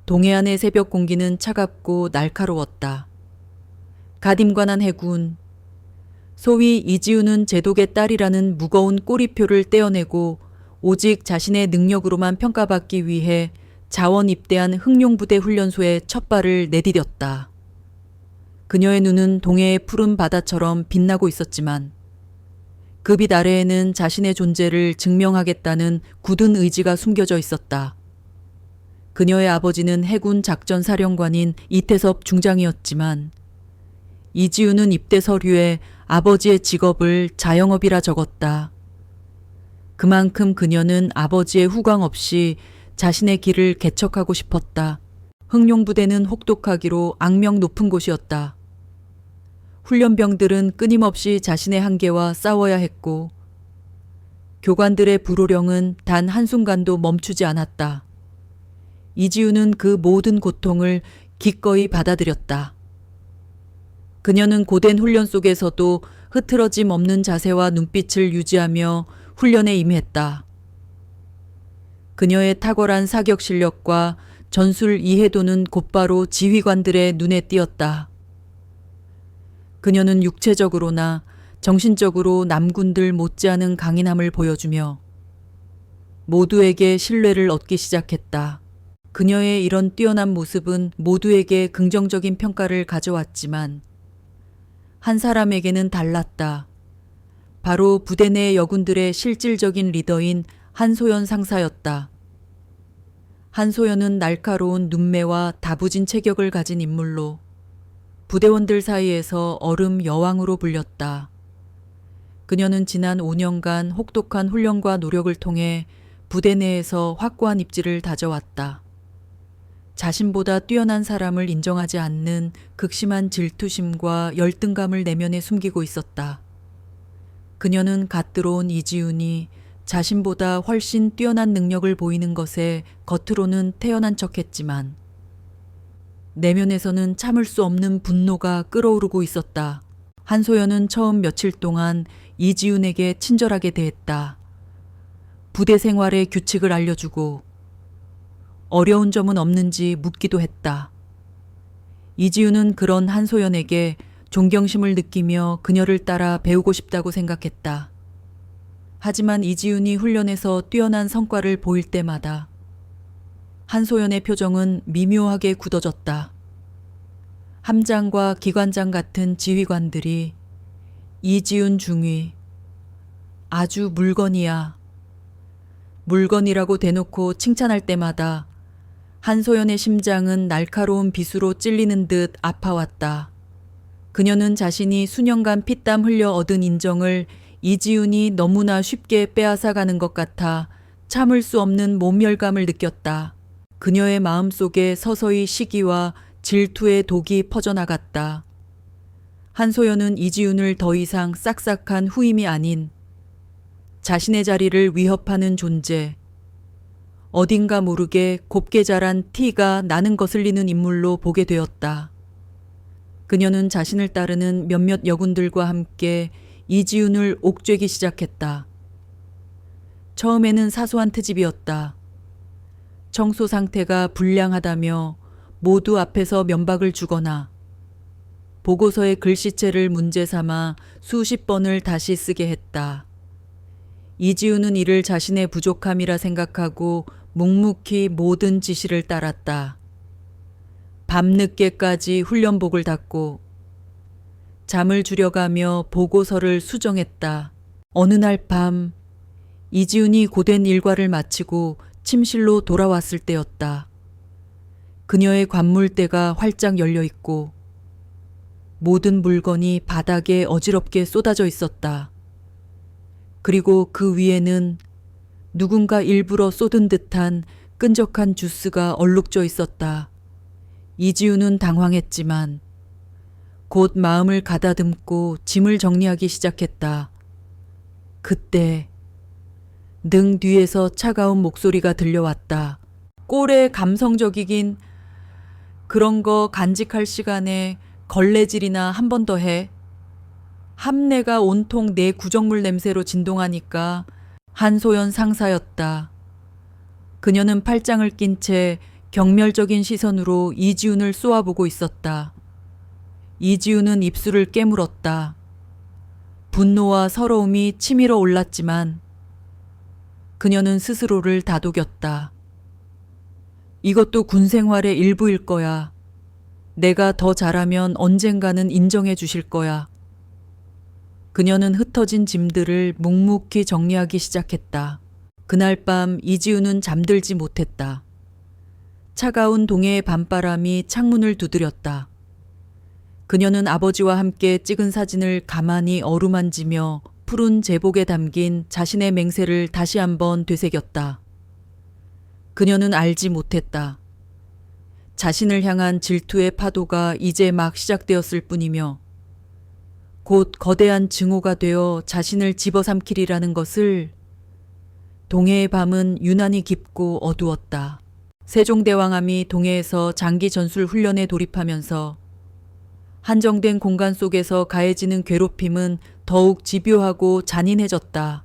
동해안의 새벽 공기는 차갑고 날카로웠다. 가딤관한 해군. 소위 이지우는 제독의 딸이라는 무거운 꼬리표를 떼어내고 오직 자신의 능력으로만 평가받기 위해 자원 입대한 흥룡부대 훈련소에 첫 발을 내디뎠다. 그녀의 눈은 동해의 푸른 바다처럼 빛나고 있었지만 그 빛 아래에는 자신의 존재를 증명하겠다는 굳은 의지가 숨겨져 있었다. 그녀의 아버지는 해군 작전사령관인 이태섭 중장이었지만 이지우는 입대 서류에 아버지의 직업을 자영업이라 적었다. 그만큼 그녀는 아버지의 후광 없이 자신의 길을 개척하고 싶었다. 흥룡부대는 혹독하기로 악명 높은 곳이었다. 훈련병들은 끊임없이 자신의 한계와 싸워야 했고 교관들의 불호령은 단 한순간도 멈추지 않았다. 이지우는 그 모든 고통을 기꺼이 받아들였다. 그녀는 고된 훈련 속에서도 흐트러짐 없는 자세와 눈빛을 유지하며 훈련에 임했다. 그녀의 탁월한 사격 실력과 전술 이해도는 곧바로 지휘관들의 눈에 띄었다. 그녀는 육체적으로나 정신적으로 남군들 못지않은 강인함을 보여주며 모두에게 신뢰를 얻기 시작했다. 그녀의 이런 뛰어난 모습은 모두에게 긍정적인 평가를 가져왔지만 한 사람에게는 달랐다. 바로 부대 내 여군들의 실질적인 리더인 한소연 상사였다. 한소연은 날카로운 눈매와 다부진 체격을 가진 인물로 부대원들 사이에서 얼음 여왕으로 불렸다. 그녀는 지난 5년간 혹독한 훈련과 노력을 통해 부대 내에서 확고한 입지를 다져왔다. 자신보다 뛰어난 사람을 인정하지 않는 극심한 질투심과 열등감을 내면에 숨기고 있었다. 그녀는 갓 들어온 이지훈이 자신보다 훨씬 뛰어난 능력을 보이는 것에 겉으로는 태연한 척했지만 내면에서는 참을 수 없는 분노가 끓어오르고 있었다. 한소연은 처음 며칠 동안 이지훈에게 친절하게 대했다. 부대 생활의 규칙을 알려주고 어려운 점은 없는지 묻기도 했다. 이지훈은 그런 한소연에게 존경심을 느끼며 그녀를 따라 배우고 싶다고 생각했다. 하지만 이지훈이 훈련에서 뛰어난 성과를 보일 때마다 한소연의 표정은 미묘하게 굳어졌다. 함장과 기관장 같은 지휘관들이 이지훈 중위, 아주 물건이야. 물건이라고 대놓고 칭찬할 때마다 한소연의 심장은 날카로운 빗으로 찔리는 듯 아파왔다. 그녀는 자신이 수년간 피땀 흘려 얻은 인정을 이지훈이 너무나 쉽게 빼앗아가는 것 같아 참을 수 없는 모멸감을 느꼈다. 그녀의 마음속에 서서히 시기와 질투의 독이 퍼져나갔다. 한소연은 이지훈을 더 이상 싹싹한 후임이 아닌 자신의 자리를 위협하는 존재, 어딘가 모르게 곱게 자란 티가 나는 거슬리는 인물로 보게 되었다. 그녀는 자신을 따르는 몇몇 여군들과 함께 이지훈을 옥죄기 시작했다. 처음에는 사소한 트집이었다. 청소 상태가 불량하다며 모두 앞에서 면박을 주거나 보고서의 글씨체를 문제 삼아 수십 번을 다시 쓰게 했다. 이지훈은 이를 자신의 부족함이라 생각하고 묵묵히 모든 지시를 따랐다. 밤늦게까지 훈련복을 닫고 잠을 줄여가며 보고서를 수정했다. 어느 날 밤 이지훈이 고된 일과를 마치고 침실로 돌아왔을 때였다. 그녀의 관물대가 활짝 열려 있고 모든 물건이 바닥에 어지럽게 쏟아져 있었다. 그리고 그 위에는 누군가 일부러 쏟은 듯한 끈적한 주스가 얼룩져 있었다. 이지훈은 당황했지만 곧 마음을 가다듬고 짐을 정리하기 시작했다. 그때 능 뒤에서 차가운 목소리가 들려왔다. 꼴에 감성적이긴 그런 거 간직할 시간에 걸레질이나 한 번 더 해. 함내가 온통 내 구정물 냄새로 진동하니까. 한소연 상사였다. 그녀는 팔짱을 낀 채 경멸적인 시선으로 이지훈을 쏘아보고 있었다. 이지훈은 입술을 깨물었다. 분노와 서러움이 치밀어 올랐지만 그녀는 스스로를 다독였다. 이것도 군 생활의 일부일 거야. 내가 더 잘하면 언젠가는 인정해 주실 거야. 그녀는 흩어진 짐들을 묵묵히 정리하기 시작했다. 그날 밤 이지훈은 잠들지 못했다. 차가운 동해의 밤바람이 창문을 두드렸다. 그녀는 아버지와 함께 찍은 사진을 가만히 어루만지며 푸른 제복에 담긴 자신의 맹세를 다시 한번 되새겼다. 그녀는 알지 못했다. 자신을 향한 질투의 파도가 이제 막 시작되었을 뿐이며 곧 거대한 증오가 되어 자신을 집어삼키리라는 것을. 동해의 밤은 유난히 깊고 어두웠다. 세종대왕함이 동해에서 장기 전술 훈련에 돌입하면서 한정된 공간 속에서 가해지는 괴롭힘은 더욱 집요하고 잔인해졌다.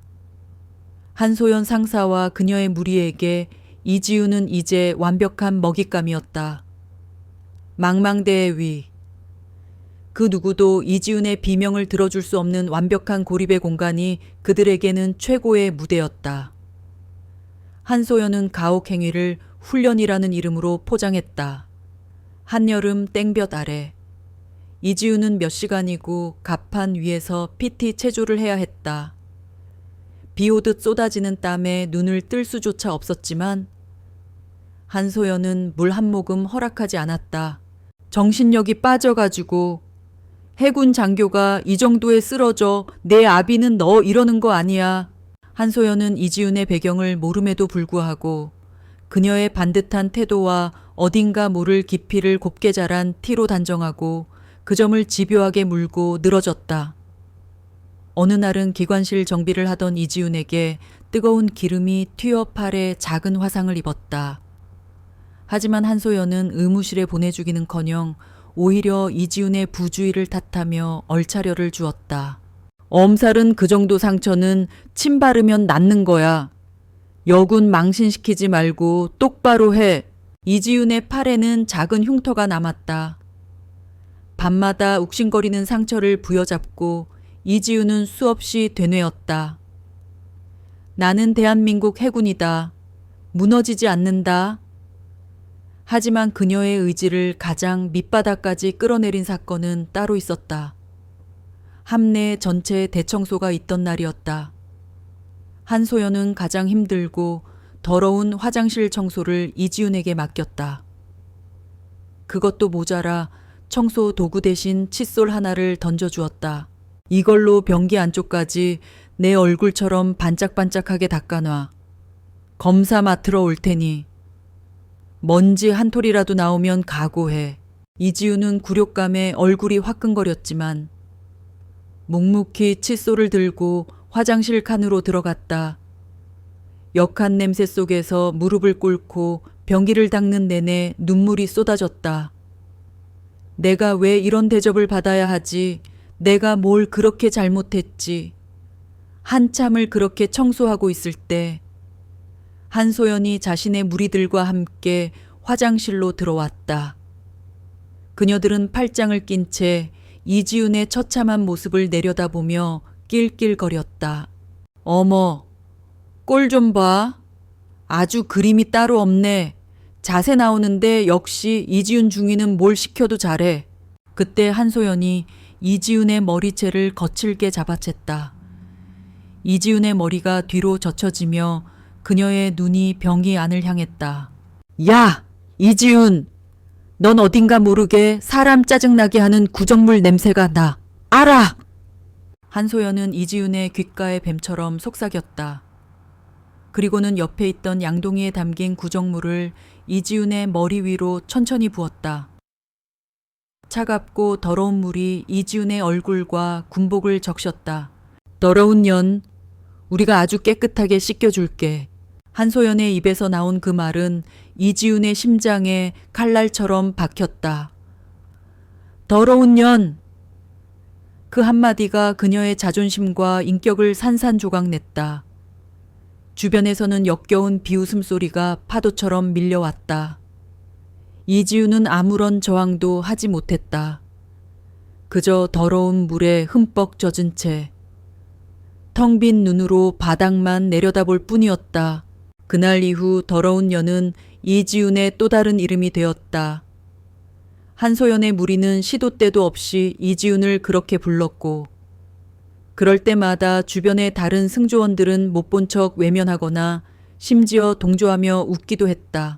한소연 상사와 그녀의 무리에게 이지훈은 이제 완벽한 먹잇감이었다. 망망대해 위. 그 누구도 이지훈의 비명을 들어줄 수 없는 완벽한 고립의 공간이 그들에게는 최고의 무대였다. 한소연은 가혹 행위를 훈련이라는 이름으로 포장했다. 한여름 땡볕 아래 이지훈은 몇 시간이고 갑판 위에서 PT 체조를 해야 했다. 비 오듯 쏟아지는 땀에 눈을 뜰 수조차 없었지만 한소연은 물 한 모금 허락하지 않았다. 정신력이 빠져가지고 해군 장교가 이 정도에 쓰러져 내 아비는 너 이러는 거 아니야. 한소연은 이지훈의 배경을 모름에도 불구하고 그녀의 반듯한 태도와 어딘가 모를 깊이를 곱게 자란 티로 단정하고 그 점을 집요하게 물고 늘어졌다. 어느 날은 기관실 정비를 하던 이지훈에게 뜨거운 기름이 튀어 팔에 작은 화상을 입었다. 하지만 한소연은 의무실에 보내주기는커녕 오히려 이지훈의 부주의를 탓하며 얼차려를 주었다. 엄살은 그 정도 상처는 침 바르면 낫는 거야. 여군 망신시키지 말고 똑바로 해. 이지훈의 팔에는 작은 흉터가 남았다. 밤마다 욱신거리는 상처를 부여잡고 이지훈은 수없이 되뇌었다. 나는 대한민국 해군이다. 무너지지 않는다. 하지만 그녀의 의지를 가장 밑바닥까지 끌어내린 사건은 따로 있었다. 함내 전체 대청소가 있던 날이었다. 한소연은 가장 힘들고 더러운 화장실 청소를 이지훈에게 맡겼다. 그것도 모자라 청소 도구 대신 칫솔 하나를 던져주었다. 이걸로 변기 안쪽까지 내 얼굴처럼 반짝반짝하게 닦아놔. 검사 맡으러 올 테니. 먼지 한 톨이라도 나오면 각오해. 이지훈은 굴욕감에 얼굴이 화끈거렸지만 묵묵히 칫솔을 들고 화장실 칸으로 들어갔다. 역한 냄새 속에서 무릎을 꿇고 변기를 닦는 내내 눈물이 쏟아졌다. 내가 왜 이런 대접을 받아야 하지? 내가 뭘 그렇게 잘못했지? 한참을 그렇게 청소하고 있을 때 한소연이 자신의 무리들과 함께 화장실로 들어왔다. 그녀들은 팔짱을 낀 채 이지훈의 처참한 모습을 내려다보며 낄낄거렸다. 어머, 꼴 좀 봐. 아주 그림이 따로 없네. 자세 나오는데 역시 이지훈 중위는 뭘 시켜도 잘해. 그때 한소연이 이지훈의 머리채를 거칠게 잡아챘다. 이지훈의 머리가 뒤로 젖혀지며 그녀의 눈이 병이 안을 향했다. 야! 이지훈! 넌 어딘가 모르게 사람 짜증나게 하는 구정물 냄새가 나. 알아! 한소연은 이지훈의 귓가에 뱀처럼 속삭였다. 그리고는 옆에 있던 양동이에 담긴 구정물을 이지훈의 머리 위로 천천히 부었다. 차갑고 더러운 물이 이지훈의 얼굴과 군복을 적셨다. 더러운 년, 우리가 아주 깨끗하게 씻겨줄게. 한소연의 입에서 나온 그 말은 이지훈의 심장에 칼날처럼 박혔다. 더러운 년! 그 한마디가 그녀의 자존심과 인격을 산산조각냈다. 주변에서는 역겨운 비웃음 소리가 파도처럼 밀려왔다. 이지우는 아무런 저항도 하지 못했다. 그저 더러운 물에 흠뻑 젖은 채 텅 빈 눈으로 바닥만 내려다볼 뿐이었다. 그날 이후 더러운 년은 이지훈의 또 다른 이름이 되었다. 한소연의 무리는 시도 때도 없이 이지훈을 그렇게 불렀고 그럴 때마다 주변의 다른 승조원들은 못 본 척 외면하거나 심지어 동조하며 웃기도 했다.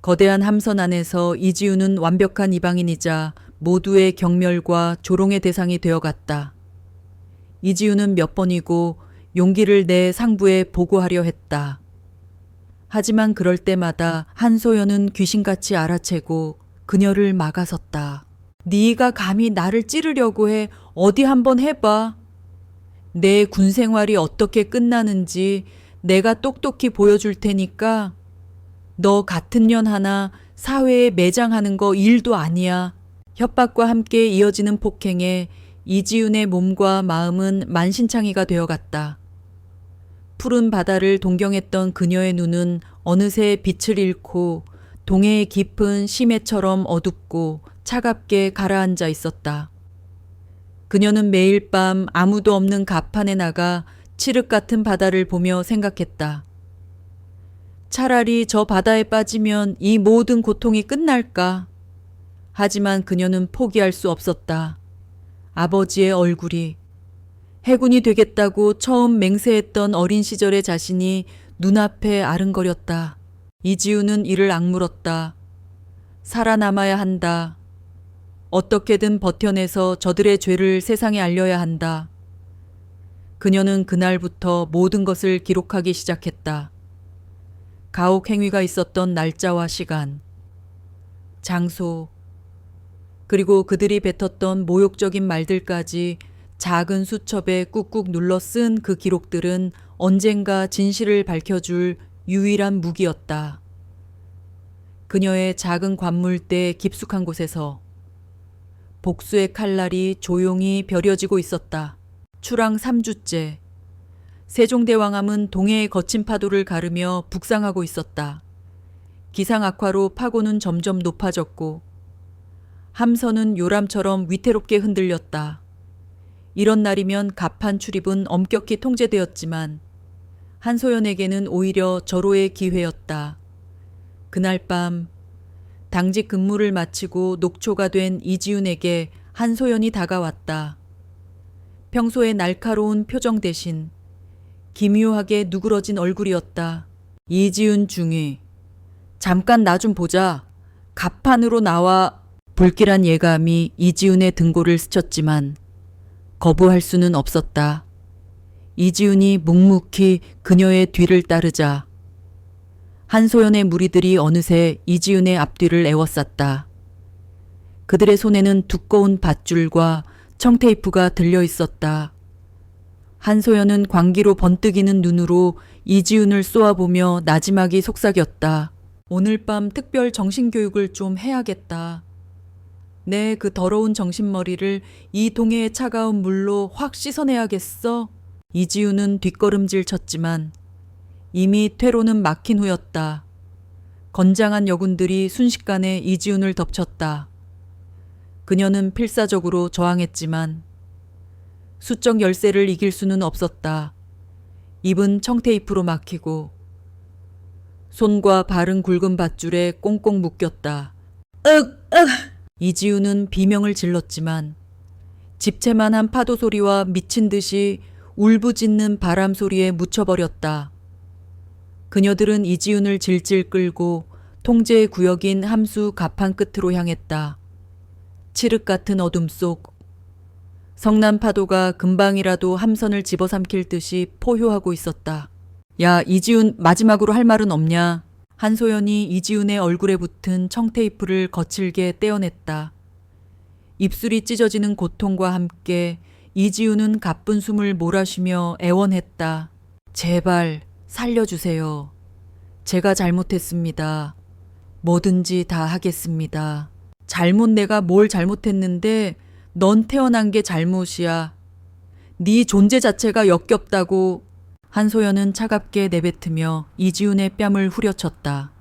거대한 함선 안에서 이지훈은 완벽한 이방인이자 모두의 경멸과 조롱의 대상이 되어갔다. 이지훈은 몇 번이고 용기를 내 상부에 보고하려 했다. 하지만 그럴 때마다 한소연은 귀신같이 알아채고 그녀를 막아섰다. 네가 감히 나를 찌르려고 해. 어디 한번 해봐. 내 군 생활이 어떻게 끝나는지 내가 똑똑히 보여줄 테니까 너 같은 년 하나 사회에 매장하는 거 일도 아니야. 협박과 함께 이어지는 폭행에 이지훈의 몸과 마음은 만신창이가 되어갔다. 푸른 바다를 동경했던 그녀의 눈은 어느새 빛을 잃고 동해의 깊은 심해처럼 어둡고 차갑게 가라앉아 있었다. 그녀는 매일 밤 아무도 없는 갑판에 나가 칠흑 같은 바다를 보며 생각했다. 차라리 저 바다에 빠지면 이 모든 고통이 끝날까? 하지만 그녀는 포기할 수 없었다. 아버지의 얼굴이, 해군이 되겠다고 처음 맹세했던 어린 시절의 자신이 눈앞에 아른거렸다. 이지훈은 이를 악물었다. 살아남아야 한다. 어떻게든 버텨내서 저들의 죄를 세상에 알려야 한다. 그녀는 그날부터 모든 것을 기록하기 시작했다. 가혹 행위가 있었던 날짜와 시간, 장소, 그리고 그들이 뱉었던 모욕적인 말들까지 작은 수첩에 꾹꾹 눌러 쓴 그 기록들은 언젠가 진실을 밝혀줄 유일한 무기였다. 그녀의 작은 관물대 깊숙한 곳에서 복수의 칼날이 조용히 벼려지고 있었다. 출항 3주째. 세종대왕함은 동해의 거친 파도를 가르며 북상하고 있었다. 기상 악화로 파고는 점점 높아졌고 함선은 요람처럼 위태롭게 흔들렸다. 이런 날이면 갑판 출입은 엄격히 통제되었지만 한소연에게는 오히려 절호의 기회였다. 그날 밤 당직 근무를 마치고 녹초가 된 이지훈에게 한소연이 다가왔다. 평소의 날카로운 표정 대신 기묘하게 누그러진 얼굴이었다. 이지훈 중위, 잠깐 나 좀 보자. 갑판으로 나와. 불길한 예감이 이지훈의 등골을 스쳤지만 거부할 수는 없었다. 이지훈이 묵묵히 그녀의 뒤를 따르자 한소연의 무리들이 어느새 이지훈의 앞뒤를 에워쌌다. 그들의 손에는 두꺼운 밧줄과 청테이프가 들려 있었다. 한소연은 광기로 번뜩이는 눈으로 이지훈을 쏘아보며 나지막이 속삭였다. 오늘 밤 특별 정신교육을 좀 해야겠다. 내 그 더러운 정신머리를 이 동해의 차가운 물로 확 씻어내야겠어. 이지훈은 뒷걸음질 쳤지만 이미 퇴로는 막힌 후였다. 건장한 여군들이 순식간에 이지훈을 덮쳤다. 그녀는 필사적으로 저항했지만 수적 열쇠를 이길 수는 없었다. 입은 청테이프로 막히고 손과 발은 굵은 밧줄에 꽁꽁 묶였다. 이지훈은 비명을 질렀지만 집채만한 파도 소리와 미친 듯이 울부짖는 바람 소리에 묻혀버렸다. 그녀들은 이지훈을 질질 끌고 통제의 구역인 함수 갑판 끝으로 향했다. 칠흑 같은 어둠 속 성난 파도가 금방이라도 함선을 집어삼킬 듯이 포효하고 있었다. 야, 이지훈, 마지막으로 할 말은 없냐? 한소연이 이지훈의 얼굴에 붙은 청테이프를 거칠게 떼어냈다. 입술이 찢어지는 고통과 함께 이지훈은 가쁜 숨을 몰아쉬며 애원했다. 제발 살려주세요. 제가 잘못했습니다. 뭐든지 다 하겠습니다. 잘못 내가 뭘 잘못했는데 넌 태어난 게 잘못이야. 네 존재 자체가 역겹다고. 한소연은 차갑게 내뱉으며 이지훈의 뺨을 후려쳤다.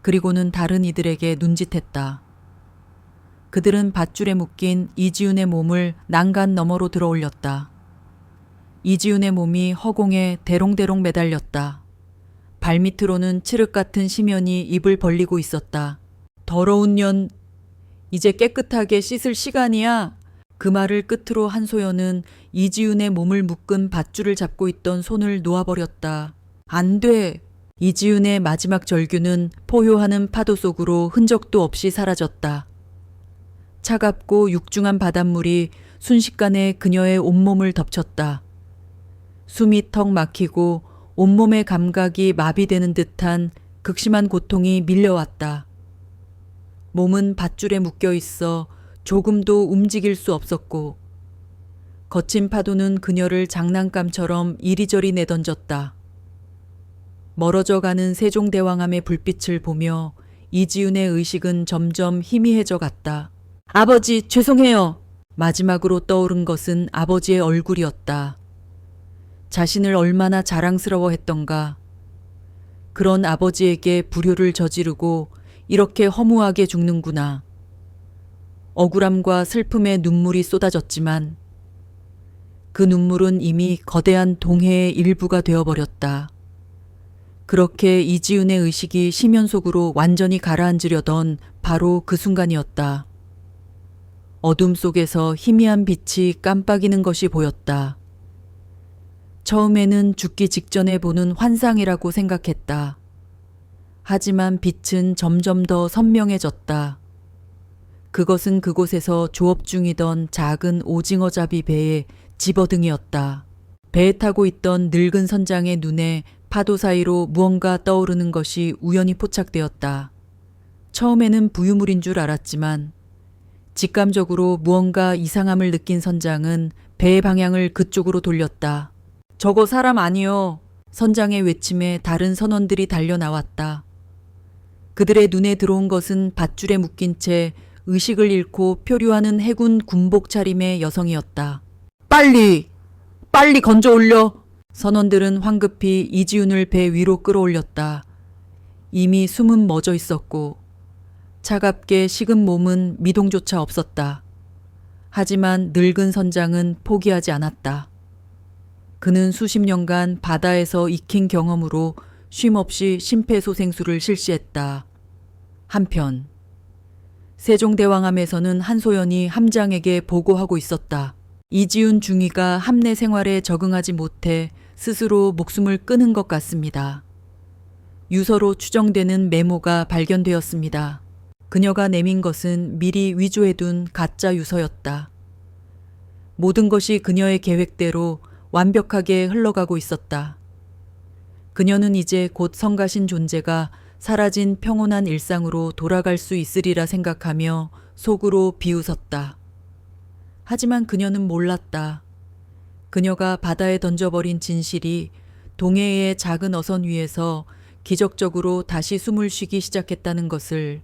그리고는 다른 이들에게 눈짓했다. 그들은 밧줄에 묶인 이지훈의 몸을 난간 너머로 들어 올렸다. 이지훈의 몸이 허공에 대롱대롱 매달렸다. 발밑으로는 칠흑 같은 심연이 입을 벌리고 있었다. 더러운 년, 이제 깨끗하게 씻을 시간이야. 그 말을 끝으로 한소연은 이지훈의 몸을 묶은 밧줄을 잡고 있던 손을 놓아버렸다. 안 돼. 이지훈의 마지막 절규는 포효하는 파도 속으로 흔적도 없이 사라졌다. 차갑고 육중한 바닷물이 순식간에 그녀의 온몸을 덮쳤다. 숨이 턱 막히고 온몸의 감각이 마비되는 듯한 극심한 고통이 밀려왔다. 몸은 밧줄에 묶여 있어 조금도 움직일 수 없었고 거친 파도는 그녀를 장난감처럼 이리저리 내던졌다. 멀어져 가는 세종대왕암의 불빛을 보며 이지훈의 의식은 점점 희미해져 갔다. 아버지, 죄송해요. 마지막으로 떠오른 것은 아버지의 얼굴이었다. 자신을 얼마나 자랑스러워했던가. 그런 아버지에게 불효를 저지르고 이렇게 허무하게 죽는구나. 억울함과 슬픔의 눈물이 쏟아졌지만 그 눈물은 이미 거대한 동해의 일부가 되어버렸다. 그렇게 이지훈의 의식이 심연 속으로 완전히 가라앉으려던 바로 그 순간이었다. 어둠 속에서 희미한 빛이 깜빡이는 것이 보였다. 처음에는 죽기 직전에 보는 환상이라고 생각했다. 하지만 빛은 점점 더 선명해졌다. 그것은 그곳에서 조업 중이던 작은 오징어잡이 배의 집어등이었다. 배에 타고 있던 늙은 선장의 눈에 파도 사이로 무언가 떠오르는 것이 우연히 포착되었다. 처음에는 부유물인 줄 알았지만 직감적으로 무언가 이상함을 느낀 선장은 배의 방향을 그쪽으로 돌렸다. 저거 사람 아니요. 선장의 외침에 다른 선원들이 달려나왔다. 그들의 눈에 들어온 것은 밧줄에 묶인 채 의식을 잃고 표류하는 해군 군복 차림의 여성이었다. 빨리! 빨리 건져 올려! 선원들은 황급히 이지훈을 배 위로 끌어올렸다. 이미 숨은 멎어 있었고 차갑게 식은 몸은 미동조차 없었다. 하지만 늙은 선장은 포기하지 않았다. 그는 수십 년간 바다에서 익힌 경험으로 쉼없이 심폐소생술을 실시했다. 한편 세종대왕함에서는 한소연이 함장에게 보고하고 있었다. 이지훈 중위가 함내 생활에 적응하지 못해 스스로 목숨을 끊은 것 같습니다. 유서로 추정되는 메모가 발견되었습니다. 그녀가 내민 것은 미리 위조해둔 가짜 유서였다. 모든 것이 그녀의 계획대로 완벽하게 흘러가고 있었다. 그녀는 이제 곧 성가신 존재가 사라진 평온한 일상으로 돌아갈 수 있으리라 생각하며 속으로 비웃었다. 하지만 그녀는 몰랐다. 그녀가 바다에 던져버린 진실이 동해의 작은 어선 위에서 기적적으로 다시 숨을 쉬기 시작했다는 것을,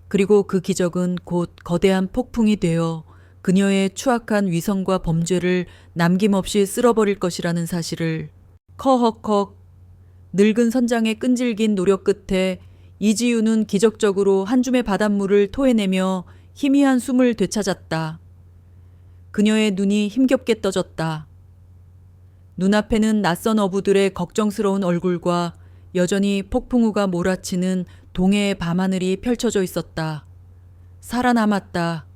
그리고 그 기적은 곧 거대한 폭풍이 되어 그녀의 추악한 위선과 범죄를 남김없이 쓸어버릴 것이라는 사실을. 커헉헉. 늙은 선장의 끈질긴 노력 끝에 이지훈은 기적적으로 한 줌의 바닷물을 토해내며 희미한 숨을 되찾았다. 그녀의 눈이 힘겹게 떠졌다. 눈앞에는 낯선 어부들의 걱정스러운 얼굴과 여전히 폭풍우가 몰아치는 동해의 밤하늘이 펼쳐져 있었다. 살아남았다.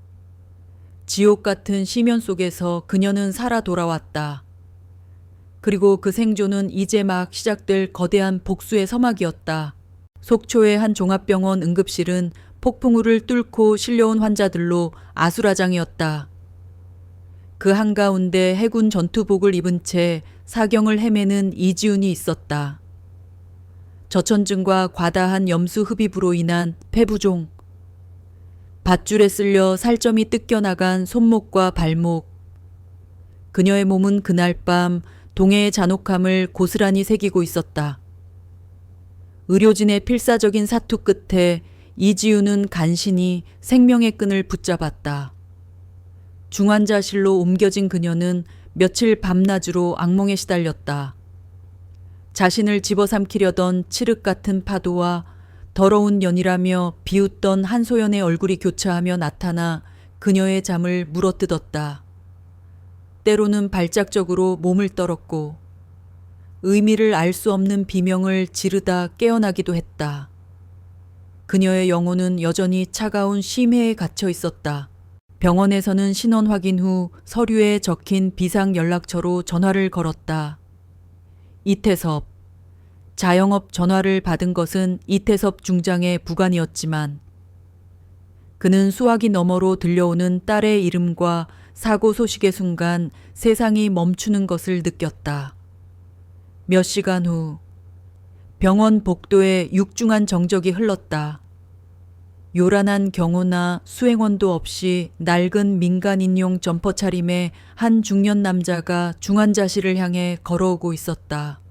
지옥 같은 심연 속에서 그녀는 살아 돌아왔다. 그리고 그 생존은 이제 막 시작될 거대한 복수의 서막이었다. 속초의 한 종합병원 응급실은 폭풍우를 뚫고 실려온 환자들로 아수라장이었다. 그 한가운데 해군 전투복을 입은 채 사경을 헤매는 이지훈이 있었다. 저천증과 과다한 염수 흡입으로 인한 폐부종, 밧줄에 쓸려 살점이 뜯겨나간 손목과 발목. 그녀의 몸은 그날 밤 동해의 잔혹함을 고스란히 새기고 있었다. 의료진의 필사적인 사투 끝에 이지훈은 간신히 생명의 끈을 붙잡았다. 중환자실로 옮겨진 그녀는 며칠 밤낮으로 악몽에 시달렸다. 자신을 집어삼키려던 칠흑 같은 파도와 더러운 년이라며 비웃던 한소연의 얼굴이 교차하며 나타나 그녀의 잠을 물어뜯었다. 때로는 발작적으로 몸을 떨었고 의미를 알 수 없는 비명을 지르다 깨어나기도 했다. 그녀의 영혼은 여전히 차가운 심해에 갇혀 있었다. 병원에서는 신원 확인 후 서류에 적힌 비상 연락처로 전화를 걸었다. 이태섭. 자영업 전화를 받은 것은 이태섭 중장의 부관이었지만 그는 수화기 너머로 들려오는 딸의 이름과 사고 소식의 순간 세상이 멈추는 것을 느꼈다. 몇 시간 후 병원 복도에 육중한 정적이 흘렀다. 요란한 경호나 수행원도 없이 낡은 민간인용 점퍼 차림의 한 중년 남자가 중환자실을 향해 걸어오고 있었다.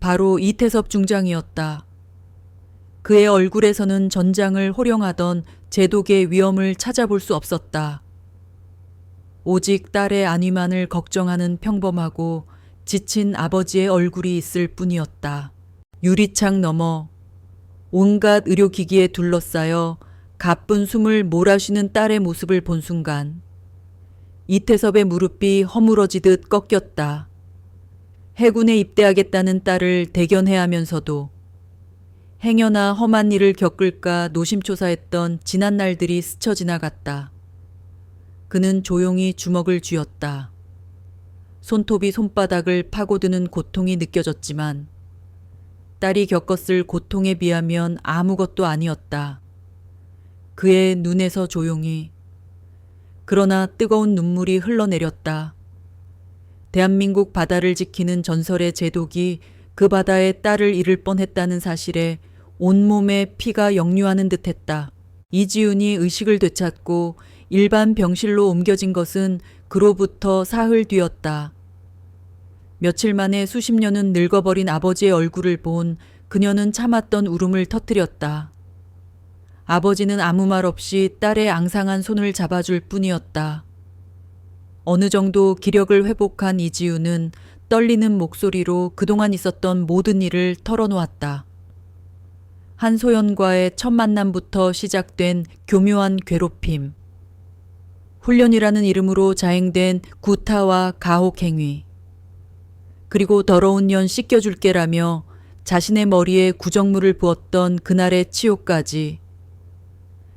바로 이태섭 중장이었다. 그의 얼굴에서는 전장을 호령하던 제독의 위험을 찾아볼 수 없었다. 오직 딸의 안위만을 걱정하는 평범하고 지친 아버지의 얼굴이 있을 뿐이었다. 유리창 너머 온갖 의료기기에 둘러싸여 가쁜 숨을 몰아쉬는 딸의 모습을 본 순간 이태섭의 무릎이 허물어지듯 꺾였다. 해군에 입대하겠다는 딸을 대견해야 하면서도 행여나 험한 일을 겪을까 노심초사했던 지난 날들이 스쳐 지나갔다. 그는 조용히 주먹을 쥐었다. 손톱이 손바닥을 파고드는 고통이 느껴졌지만 딸이 겪었을 고통에 비하면 아무것도 아니었다. 그의 눈에서 조용히 그러나 뜨거운 눈물이 흘러내렸다. 대한민국 바다를 지키는 전설의 제독이 그 바다에 딸을 잃을 뻔했다는 사실에 온몸에 피가 역류하는 듯했다. 이지훈이 의식을 되찾고 일반 병실로 옮겨진 것은 그로부터 사흘 뒤였다. 며칠 만에 수십 년은 늙어버린 아버지의 얼굴을 본 그녀는 참았던 울음을 터뜨렸다. 아버지는 아무 말 없이 딸의 앙상한 손을 잡아줄 뿐이었다. 어느 정도 기력을 회복한 이지훈은 떨리는 목소리로 그동안 있었던 모든 일을 털어놓았다. 한소연과의 첫 만남부터 시작된 교묘한 괴롭힘, 훈련이라는 이름으로 자행된 구타와 가혹 행위, 그리고 더러운 년 씻겨줄게라며 자신의 머리에 구정물을 부었던 그날의 치욕까지,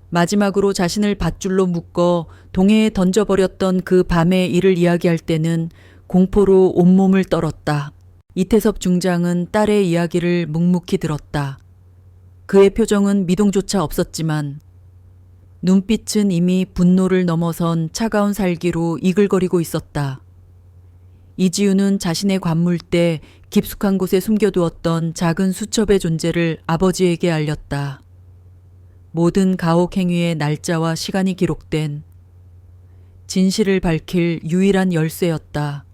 마지막으로 자신을 밧줄로 묶어 동해에 던져버렸던 그 밤의 일을 이야기할 때는 공포로 온몸을 떨었다. 이태섭 중장은 딸의 이야기를 묵묵히 들었다. 그의 표정은 미동조차 없었지만 눈빛은 이미 분노를 넘어선 차가운 살기로 이글거리고 있었다. 이지훈은 자신의 관물대 깊숙한 곳에 숨겨두었던 작은 수첩의 존재를 아버지에게 알렸다. 모든 가혹 행위의 날짜와 시간이 기록된 진실을 밝힐 유일한 열쇠였다.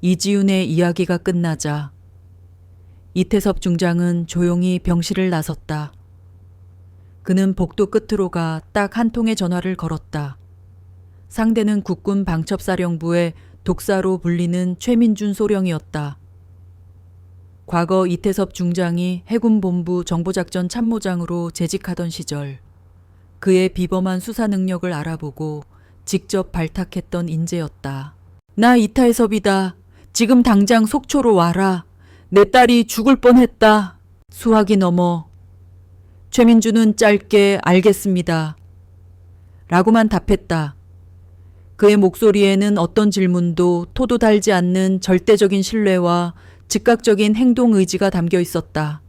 이지훈의 이야기가 끝나자 이태섭 중장은 조용히 병실을 나섰다. 그는 복도 끝으로 가 딱 한 통의 전화를 걸었다. 상대는 국군 방첩사령부의 독사로 불리는 최민준 소령이었다. 과거 이태섭 중장이 해군본부 정보작전 참모장으로 재직하던 시절 그의 비범한 수사 능력을 알아보고 직접 발탁했던 인재였다. 나 이태섭이다. 지금 당장 속초로 와라. 내 딸이 죽을 뻔했다. 수화기 넘어 최민준은 짧게 알겠습니다. 라고만 답했다. 그의 목소리에는 어떤 질문도 토도 달지 않는 절대적인 신뢰와 즉각적인 행동 의지가 담겨 있었다.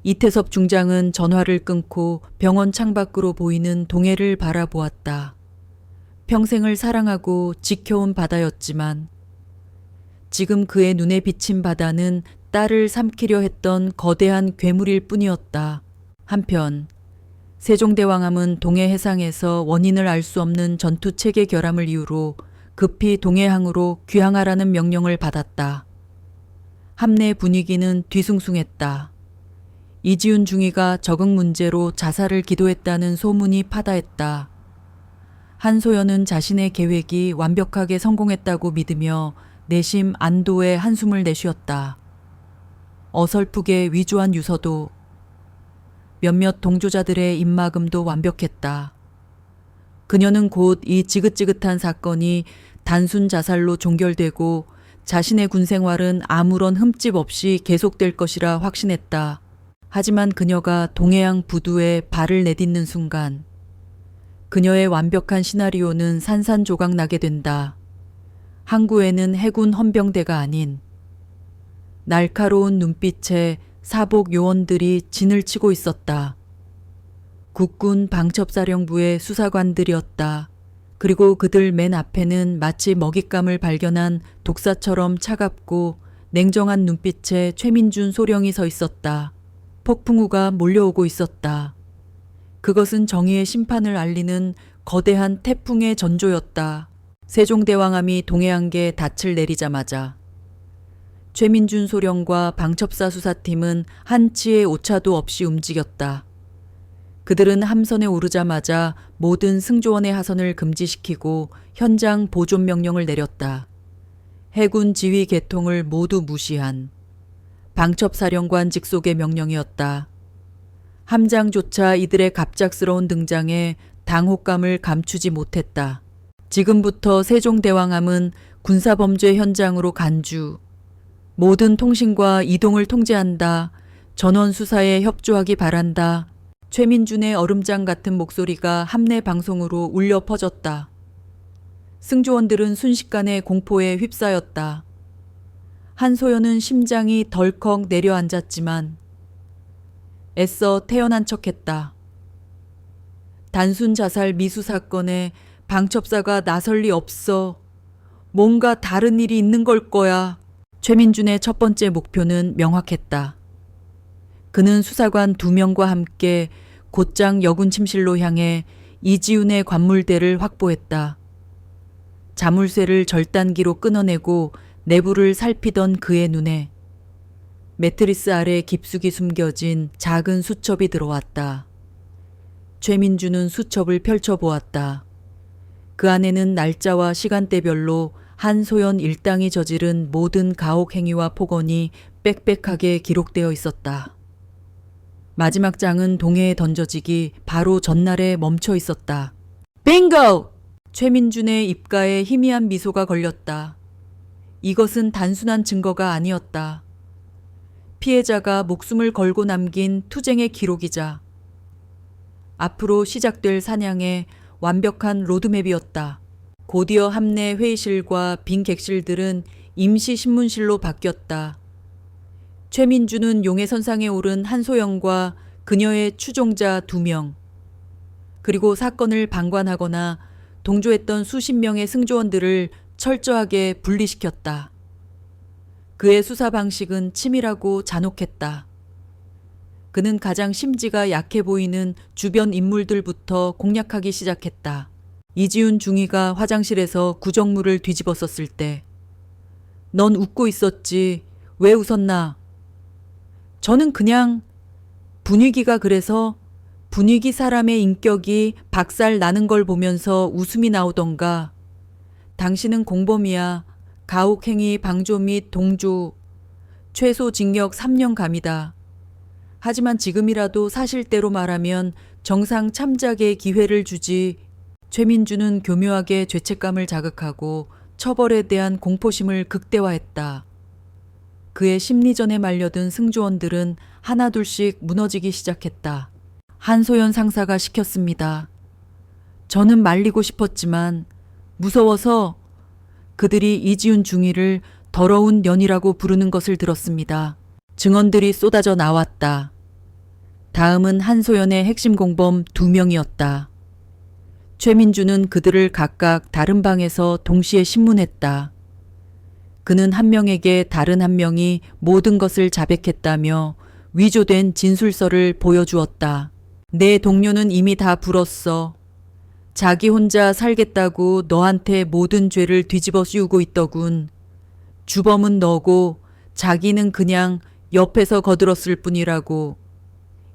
이태섭 중장은 전화를 끊고 병원 창밖으로 보이는 동해를 바라보았다. 평생을 사랑하고 지켜온 바다였지만 지금 그의 눈에 비친 바다는 딸을 삼키려 했던 거대한 괴물일 뿐이었다. 한편 세종대왕함은 동해 해상에서 원인을 알 수 없는 전투체계 결함을 이유로 급히 동해항으로 귀향하라는 명령을 받았다. 함내 분위기는 뒤숭숭했다. 이지훈 중위가 적응 문제로 자살을 기도했다는 소문이 파다했다. 한소연은 자신의 계획이 완벽하게 성공했다고 믿으며 내심 안도의 한숨을 내쉬었다. 어설프게 위조한 유서도 몇몇 동조자들의 입막음도 완벽했다. 그녀는 곧 이 지긋지긋한 사건이 단순 자살로 종결되고 자신의 군 생활은 아무런 흠집 없이 계속될 것이라 확신했다. 하지만 그녀가 동해안 부두에 발을 내딛는 순간 그녀의 완벽한 시나리오는 산산조각 나게 된다. 항구에는 해군 헌병대가 아닌 날카로운 눈빛에 사복 요원들이 진을 치고 있었다. 국군 방첩사령부의 수사관들이었다. 그리고 그들 맨 앞에는 마치 먹잇감을 발견한 독사처럼 차갑고 냉정한 눈빛의 최민준 소령이 서 있었다. 폭풍우가 몰려오고 있었다. 그것은 정의의 심판을 알리는 거대한 태풍의 전조였다. 세종대왕암이 동해안계에 닻을 내리자마자 최민준 소령과 방첩사 수사팀은 한치의 오차도 없이 움직였다. 그들은 함선에 오르자마자 모든 승조원의 하선을 금지시키고 현장 보존 명령을 내렸다. 해군 지휘 계통을 모두 무시한 방첩사령관 직속의 명령이었다. 함장조차 이들의 갑작스러운 등장에 당혹감을 감추지 못했다. 지금부터 세종대왕함은 군사범죄 현장으로 간주, 모든 통신과 이동을 통제한다. 전원 수사에 협조하기 바란다. 최민준의 얼음장 같은 목소리가 함내 방송으로 울려 퍼졌다. 승조원들은 순식간에 공포에 휩싸였다. 한소연은 심장이 덜컥 내려앉았지만 애써 태연한 척했다. 단순 자살 미수 사건에 방첩사가 나설 리 없어. 뭔가 다른 일이 있는 걸 거야. 최민준의 첫 번째 목표는 명확했다. 그는 수사관 2명과 함께 곧장 여군 침실로 향해 이지훈의 관물대를 확보했다. 자물쇠를 절단기로 끊어내고 내부를 살피던 그의 눈에 매트리스 아래 깊숙이 숨겨진 작은 수첩이 들어왔다. 최민준은 수첩을 펼쳐보았다. 그 안에는 날짜와 시간대별로 한소연 일당이 저지른 모든 가혹 행위와 폭언이 빽빽하게 기록되어 있었다. 마지막 장은 동해에 던져지기 바로 전날에 멈춰 있었다. 빙고! 최민준의 입가에 희미한 미소가 걸렸다. 이것은 단순한 증거가 아니었다. 피해자가 목숨을 걸고 남긴 투쟁의 기록이자 앞으로 시작될 사냥의 완벽한 로드맵이었다. 곧이어 함내 회의실과 빈 객실들은 임시 신문실로 바뀌었다. 최민준은 용해선상에 오른 한소영과 그녀의 추종자 2명, 그리고 사건을 방관하거나 동조했던 수십 명의 승조원들을 철저하게 분리시켰다. 그의 수사 방식은 치밀하고 잔혹했다. 그는 가장 심지가 약해 보이는 주변 인물들부터 공략하기 시작했다. 이지훈 중위가 화장실에서 구정물을 뒤집었었을 때 넌 웃고 있었지. 왜 웃었나? 저는 그냥 분위기가 그래서 분위기 사람의 인격이 박살 나는 걸 보면서 웃음이 나오던가. 당신은 공범이야. 가혹행위 방조 및 동조. 최소 징역 3년 감이다. 하지만 지금이라도 사실대로 말하면 정상 참작의 기회를 주지. 최민준은 교묘하게 죄책감을 자극하고 처벌에 대한 공포심을 극대화했다. 그의 심리전에 말려든 승조원들은 하나둘씩 무너지기 시작했다. 한소연 상사가 시켰습니다. 저는 말리고 싶었지만 무서워서 그들이 이지훈 중위를 더러운 년이라고 부르는 것을 들었습니다. 증언들이 쏟아져 나왔다. 다음은 한소연의 핵심 공범 2명이었다. 최민준은 그들을 각각 다른 방에서 동시에 신문했다. 그는 한 명에게 다른 한 명이 모든 것을 자백했다며 위조된 진술서를 보여주었다. 내 동료는 이미 다 불었어. 자기 혼자 살겠다고 너한테 모든 죄를 뒤집어 씌우고 있더군. 주범은 너고 자기는 그냥 옆에서 거들었을 뿐이라고.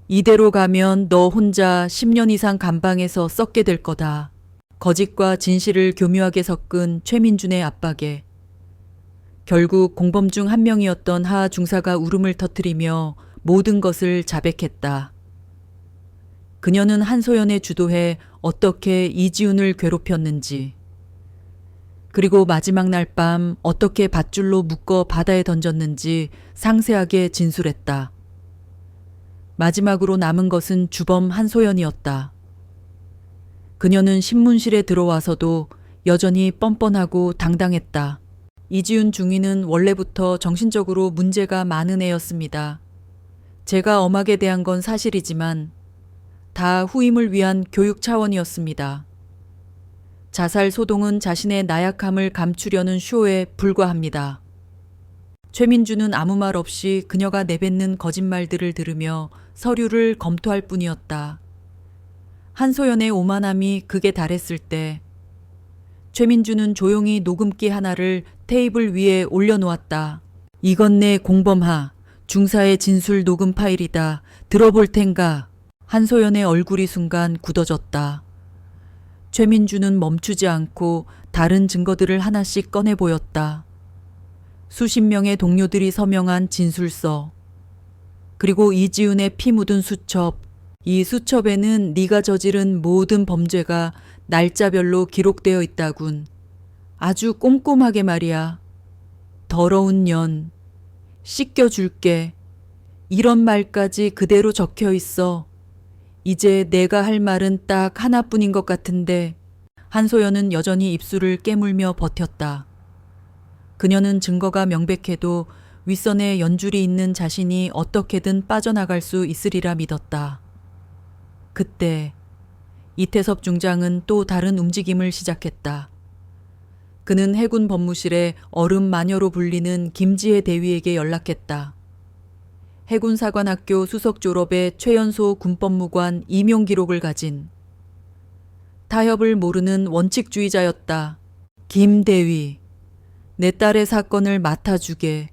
이대로 가면 너 혼자 10년 이상 감방에서 썩게 될 거다. 거짓과 진실을 교묘하게 섞은 최민준의 압박에 결국 공범 중 한 명이었던 하 중사가 울음을 터뜨리며 모든 것을 자백했다. 그녀는 한소연의 주도해 어떻게 이지훈을 괴롭혔는지, 그리고 마지막 날 밤 어떻게 밧줄로 묶어 바다에 던졌는지 상세하게 진술했다. 마지막으로 남은 것은 주범 한소연이었다. 그녀는 신문실에 들어와서도 여전히 뻔뻔하고 당당했다. 이지훈 중위는 원래부터 정신적으로 문제가 많은 애였습니다. 제가 엄하게 대한 건 사실이지만 다 후임을 위한 교육 차원이었습니다. 자살 소동은 자신의 나약함을 감추려는 쇼에 불과합니다. 최민주는 아무 말 없이 그녀가 내뱉는 거짓말들을 들으며 서류를 검토할 뿐이었다. 한소연의 오만함이 극에 달했을 때 최민주는 조용히 녹음기 하나를 테이블 위에 올려놓았다. 이건 내 공범하 중사의 진술 녹음 파일이다. 들어볼 텐가. 한소연의 얼굴이 순간 굳어졌다. 최민주는 멈추지 않고 다른 증거들을 하나씩 꺼내 보였다. 수십 명의 동료들이 서명한 진술서, 그리고 이지훈의 피 묻은 수첩. 이 수첩에는 네가 저지른 모든 범죄가 날짜별로 기록되어 있다군. 아주 꼼꼼하게 말이야. 더러운 년, 씻겨줄게. 이런 말까지 그대로 적혀 있어. 이제 내가 할 말은 딱 하나뿐인 것 같은데. 한소연은 여전히 입술을 깨물며 버텼다. 그녀는 증거가 명백해도 윗선에 연줄이 있는 자신이 어떻게든 빠져나갈 수 있으리라 믿었다. 그때 이태섭 중장은 또 다른 움직임을 시작했다. 그는 해군 법무실에 얼음 마녀로 불리는 김지혜 대위에게 연락했다. 해군사관학교 수석 졸업의 최연소 군법무관 임용 기록을 가진 타협을 모르는 원칙주의자였다. 김 대위, 내 딸의 사건을 맡아주게.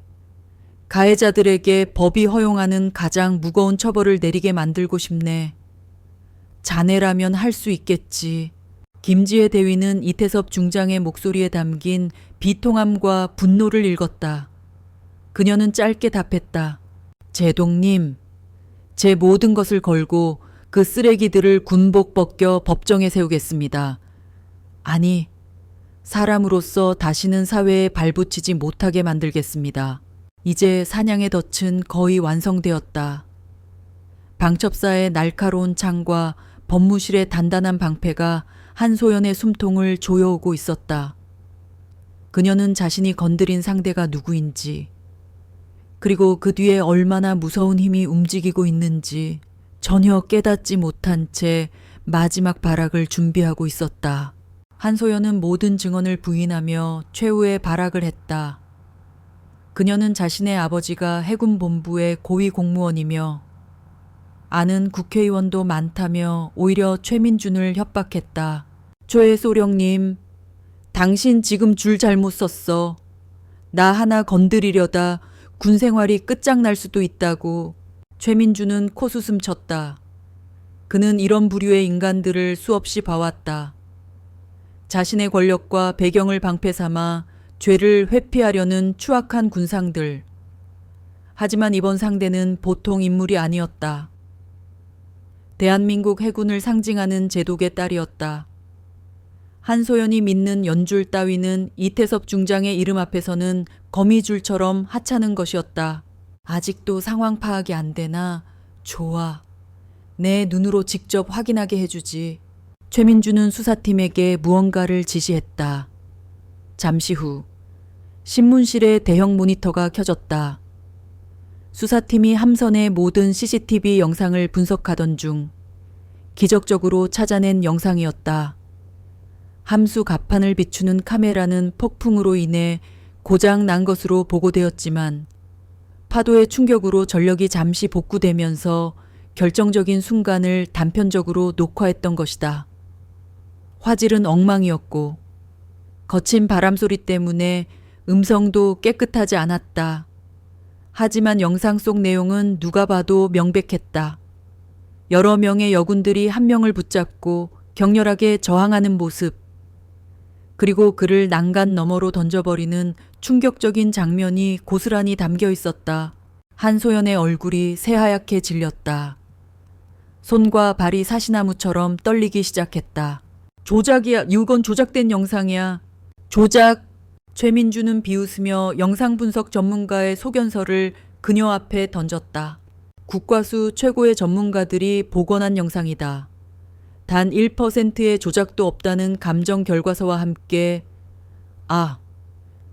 가해자들에게 법이 허용하는 가장 무거운 처벌을 내리게 만들고 싶네. 자네라면 할 수 있겠지. 김지혜 대위는 이태섭 중장의 목소리에 담긴 비통함과 분노를 읽었다. 그녀는 짧게 답했다. 제동님, 제 모든 것을 걸고 그 쓰레기들을 군복 벗겨 법정에 세우겠습니다. 아니, 사람으로서 다시는 사회에 발붙이지 못하게 만들겠습니다. 이제 사냥의 덫은 거의 완성되었다. 방첩사의 날카로운 창과 법무실의 단단한 방패가 한소연의 숨통을 조여오고 있었다. 그녀는 자신이 건드린 상대가 누구인지, 그리고 그 뒤에 얼마나 무서운 힘이 움직이고 있는지 전혀 깨닫지 못한 채 마지막 발악을 준비하고 있었다. 한소연은 모든 증언을 부인하며 최후의 발악을 했다. 그녀는 자신의 아버지가 해군본부의 고위 공무원이며 아는 국회의원도 많다며 오히려 최민준을 협박했다. 최소령님, 당신 지금 줄 잘못 썼어. 나 하나 건드리려다 군 생활이 끝장날 수도 있다고. 최민준은 코수숨 쳤다. 그는 이런 부류의 인간들을 수없이 봐왔다. 자신의 권력과 배경을 방패 삼아 죄를 회피하려는 추악한 군상들. 하지만 이번 상대는 보통 인물이 아니었다. 대한민국 해군을 상징하는 제독의 딸이었다. 한소연이 믿는 연줄 따위는 이태섭 중장의 이름 앞에서는 거미줄처럼 하찮은 것이었다. 아직도 상황 파악이 안 되나? 좋아. 내 눈으로 직접 확인하게 해주지. 최민주는 수사팀에게 무언가를 지시했다. 잠시 후 신문실에 대형 모니터가 켜졌다. 수사팀이 함선의 모든 CCTV 영상을 분석하던 중 기적적으로 찾아낸 영상이었다. 함수 갑판을 비추는 카메라는 폭풍으로 인해 고장 난 것으로 보고되었지만 파도의 충격으로 전력이 잠시 복구되면서 결정적인 순간을 단편적으로 녹화했던 것이다. 화질은 엉망이었고 거친 바람 소리 때문에 음성도 깨끗하지 않았다. 하지만 영상 속 내용은 누가 봐도 명백했다. 여러 명의 여군들이 한 명을 붙잡고 격렬하게 저항하는 모습, 그리고 그를 난간 너머로 던져버리는 충격적인 장면이 고스란히 담겨 있었다. 한소연의 얼굴이 새하얗게 질렸다. 손과 발이 사시나무처럼 떨리기 시작했다. 조작이야. 이건 조작된 영상이야. 조작. 최민주는 비웃으며 영상 분석 전문가의 소견서를 그녀 앞에 던졌다. 국과수 최고의 전문가들이 복원한 영상이다. 단 1%의 조작도 없다는 감정 결과서와 함께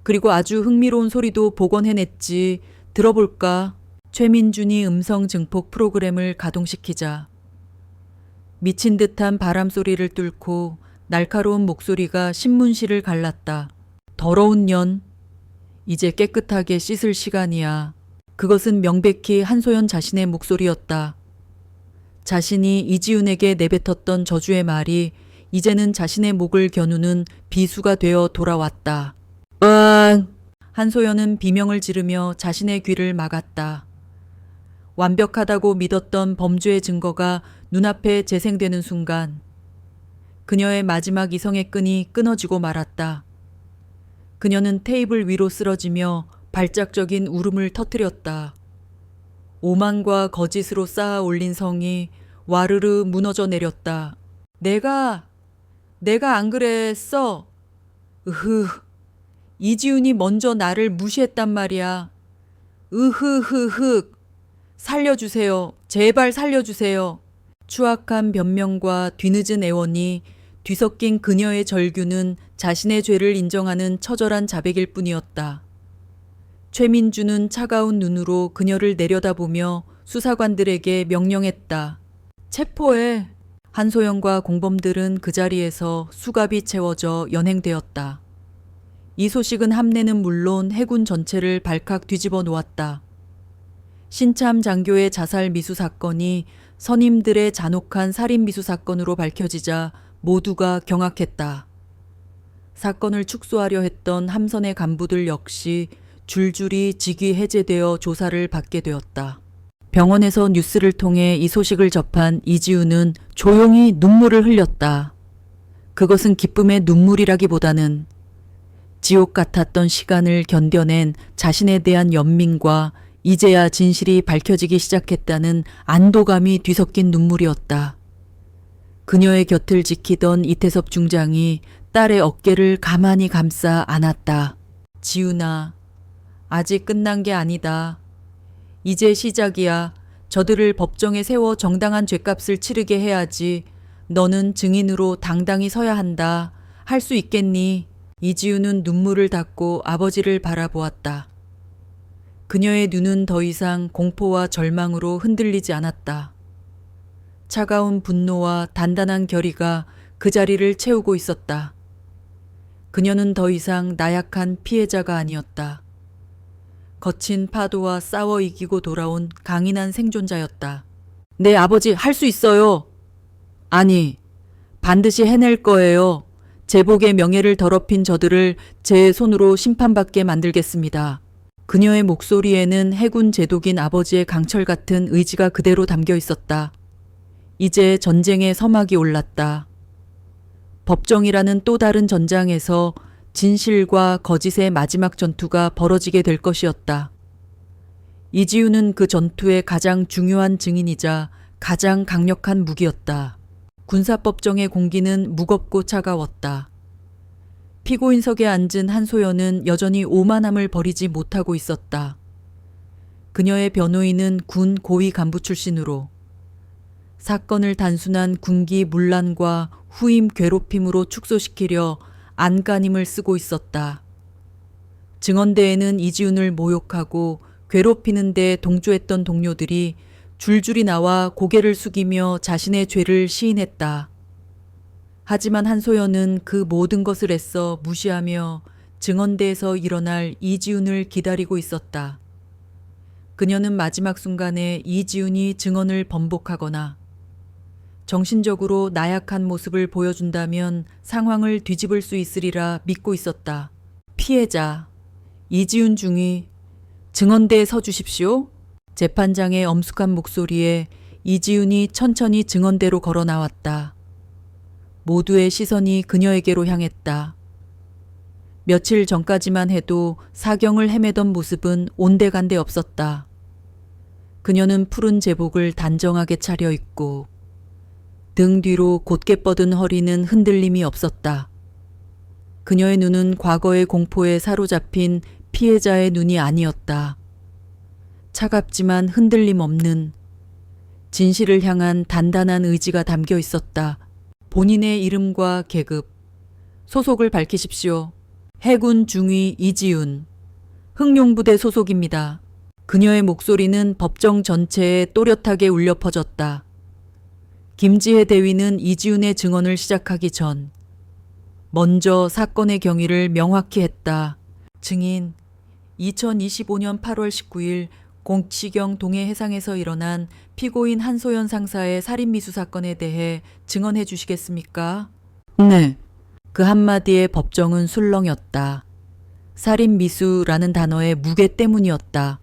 그리고 아주 흥미로운 소리도 복원해냈지. 들어볼까? 최민준이 음성 증폭 프로그램을 가동시키자 미친 듯한 바람 소리를 뚫고 날카로운 목소리가 신문실을 갈랐다. 더러운 년. 이제 깨끗하게 씻을 시간이야. 그것은 명백히 한소연 자신의 목소리였다. 자신이 이지훈에게 내뱉었던 저주의 말이 이제는 자신의 목을 겨누는 비수가 되어 돌아왔다. 한소연은 비명을 지르며 자신의 귀를 막았다. 완벽하다고 믿었던 범죄의 증거가 눈앞에 재생되는 순간 그녀의 마지막 이성의 끈이 끊어지고 말았다. 그녀는 테이블 위로 쓰러지며 발작적인 울음을 터뜨렸다. 오만과 거짓으로 쌓아 올린 성이 와르르 무너져 내렸다. 내가 안 그랬어. 이지훈이 먼저 나를 무시했단 말이야. 살려주세요. 제발 살려주세요. 추악한 변명과 뒤늦은 애원이 뒤섞인 그녀의 절규는 자신의 죄를 인정하는 처절한 자백일 뿐이었다. 최민주는 차가운 눈으로 그녀를 내려다보며 수사관들에게 명령했다. 체포해. 한소연과 공범들은 그 자리에서 수갑이 채워져 연행되었다. 이 소식은 함내는 물론 해군 전체를 발칵 뒤집어 놓았다. 신참 장교의 자살 미수 사건이 선임들의 잔혹한 살인 미수 사건으로 밝혀지자 모두가 경악했다. 사건을 축소하려 했던 함선의 간부들 역시 줄줄이 직위 해제되어 조사를 받게 되었다. 병원에서 뉴스를 통해 이 소식을 접한 이지훈은 조용히 눈물을 흘렸다. 그것은 기쁨의 눈물이라기보다는 지옥 같았던 시간을 견뎌낸 자신에 대한 연민과 이제야 진실이 밝혀지기 시작했다는 안도감이 뒤섞인 눈물이었다. 그녀의 곁을 지키던 이태섭 중장이 딸의 어깨를 가만히 감싸 안았다. 지훈아, 아직 끝난 게 아니다. 이제 시작이야. 저들을 법정에 세워 정당한 죗값을 치르게 해야지. 너는 증인으로 당당히 서야 한다. 할 수 있겠니? 이지훈은 눈물을 닦고 아버지를 바라보았다. 그녀의 눈은 더 이상 공포와 절망으로 흔들리지 않았다. 차가운 분노와 단단한 결의가 그 자리를 채우고 있었다. 그녀는 더 이상 나약한 피해자가 아니었다. 거친 파도와 싸워 이기고 돌아온 강인한 생존자였다. 내 아버지 할 수 있어요. 아니, 반드시 해낼 거예요. 제복의 명예를 더럽힌 저들을 제 손으로 심판받게 만들겠습니다. 그녀의 목소리에는 해군 제독인 아버지의 강철 같은 의지가 그대로 담겨 있었다. 이제 전쟁의 서막이 올랐다. 법정이라는 또 다른 전장에서 진실과 거짓의 마지막 전투가 벌어지게 될 것이었다. 이지훈은 그 전투의 가장 중요한 증인이자 가장 강력한 무기였다. 군사법정의 공기는 무겁고 차가웠다. 피고인석에 앉은 한소연은 여전히 오만함을 버리지 못하고 있었다. 그녀의 변호인은 군 고위 간부 출신으로 사건을 단순한 군기 문란과 후임 괴롭힘으로 축소시키려 안간힘을 쓰고 있었다. 증언대에는 이지훈을 모욕하고 괴롭히는 데 동조했던 동료들이 줄줄이 나와 고개를 숙이며 자신의 죄를 시인했다. 하지만 한소연은 그 모든 것을 애써 무시하며 증언대에서 일어날 이지훈을 기다리고 있었다. 그녀는 마지막 순간에 이지훈이 증언을 번복하거나 정신적으로 나약한 모습을 보여준다면 상황을 뒤집을 수 있으리라 믿고 있었다. 피해자 이지훈 중위 증언대에 서주십시오. 재판장의 엄숙한 목소리에 이지훈이 천천히 증언대로 걸어 나왔다. 모두의 시선이 그녀에게로 향했다. 며칠 전까지만 해도 사경을 헤매던 모습은 온데간데 없었다. 그녀는 푸른 제복을 단정하게 차려입고 등 뒤로 곧게 뻗은 허리는 흔들림이 없었다. 그녀의 눈은 과거의 공포에 사로잡힌 피해자의 눈이 아니었다. 차갑지만 흔들림 없는 진실을 향한 단단한 의지가 담겨 있었다. 본인의 이름과 계급, 소속을 밝히십시오. 해군 중위 이지훈, 흑룡부대 소속입니다. 그녀의 목소리는 법정 전체에 또렷하게 울려 퍼졌다. 김지혜 대위는 이지훈의 증언을 시작하기 전 먼저 사건의 경위를 명확히 했다. 증인, 2025년 8월 19일 공치경 동해 해상에서 일어난 피고인 한소연 상사의 살인미수 사건에 대해 증언해 주시겠습니까? 네. 그 한마디에 법정은 술렁였다. 살인미수라는 단어의 무게 때문이었다.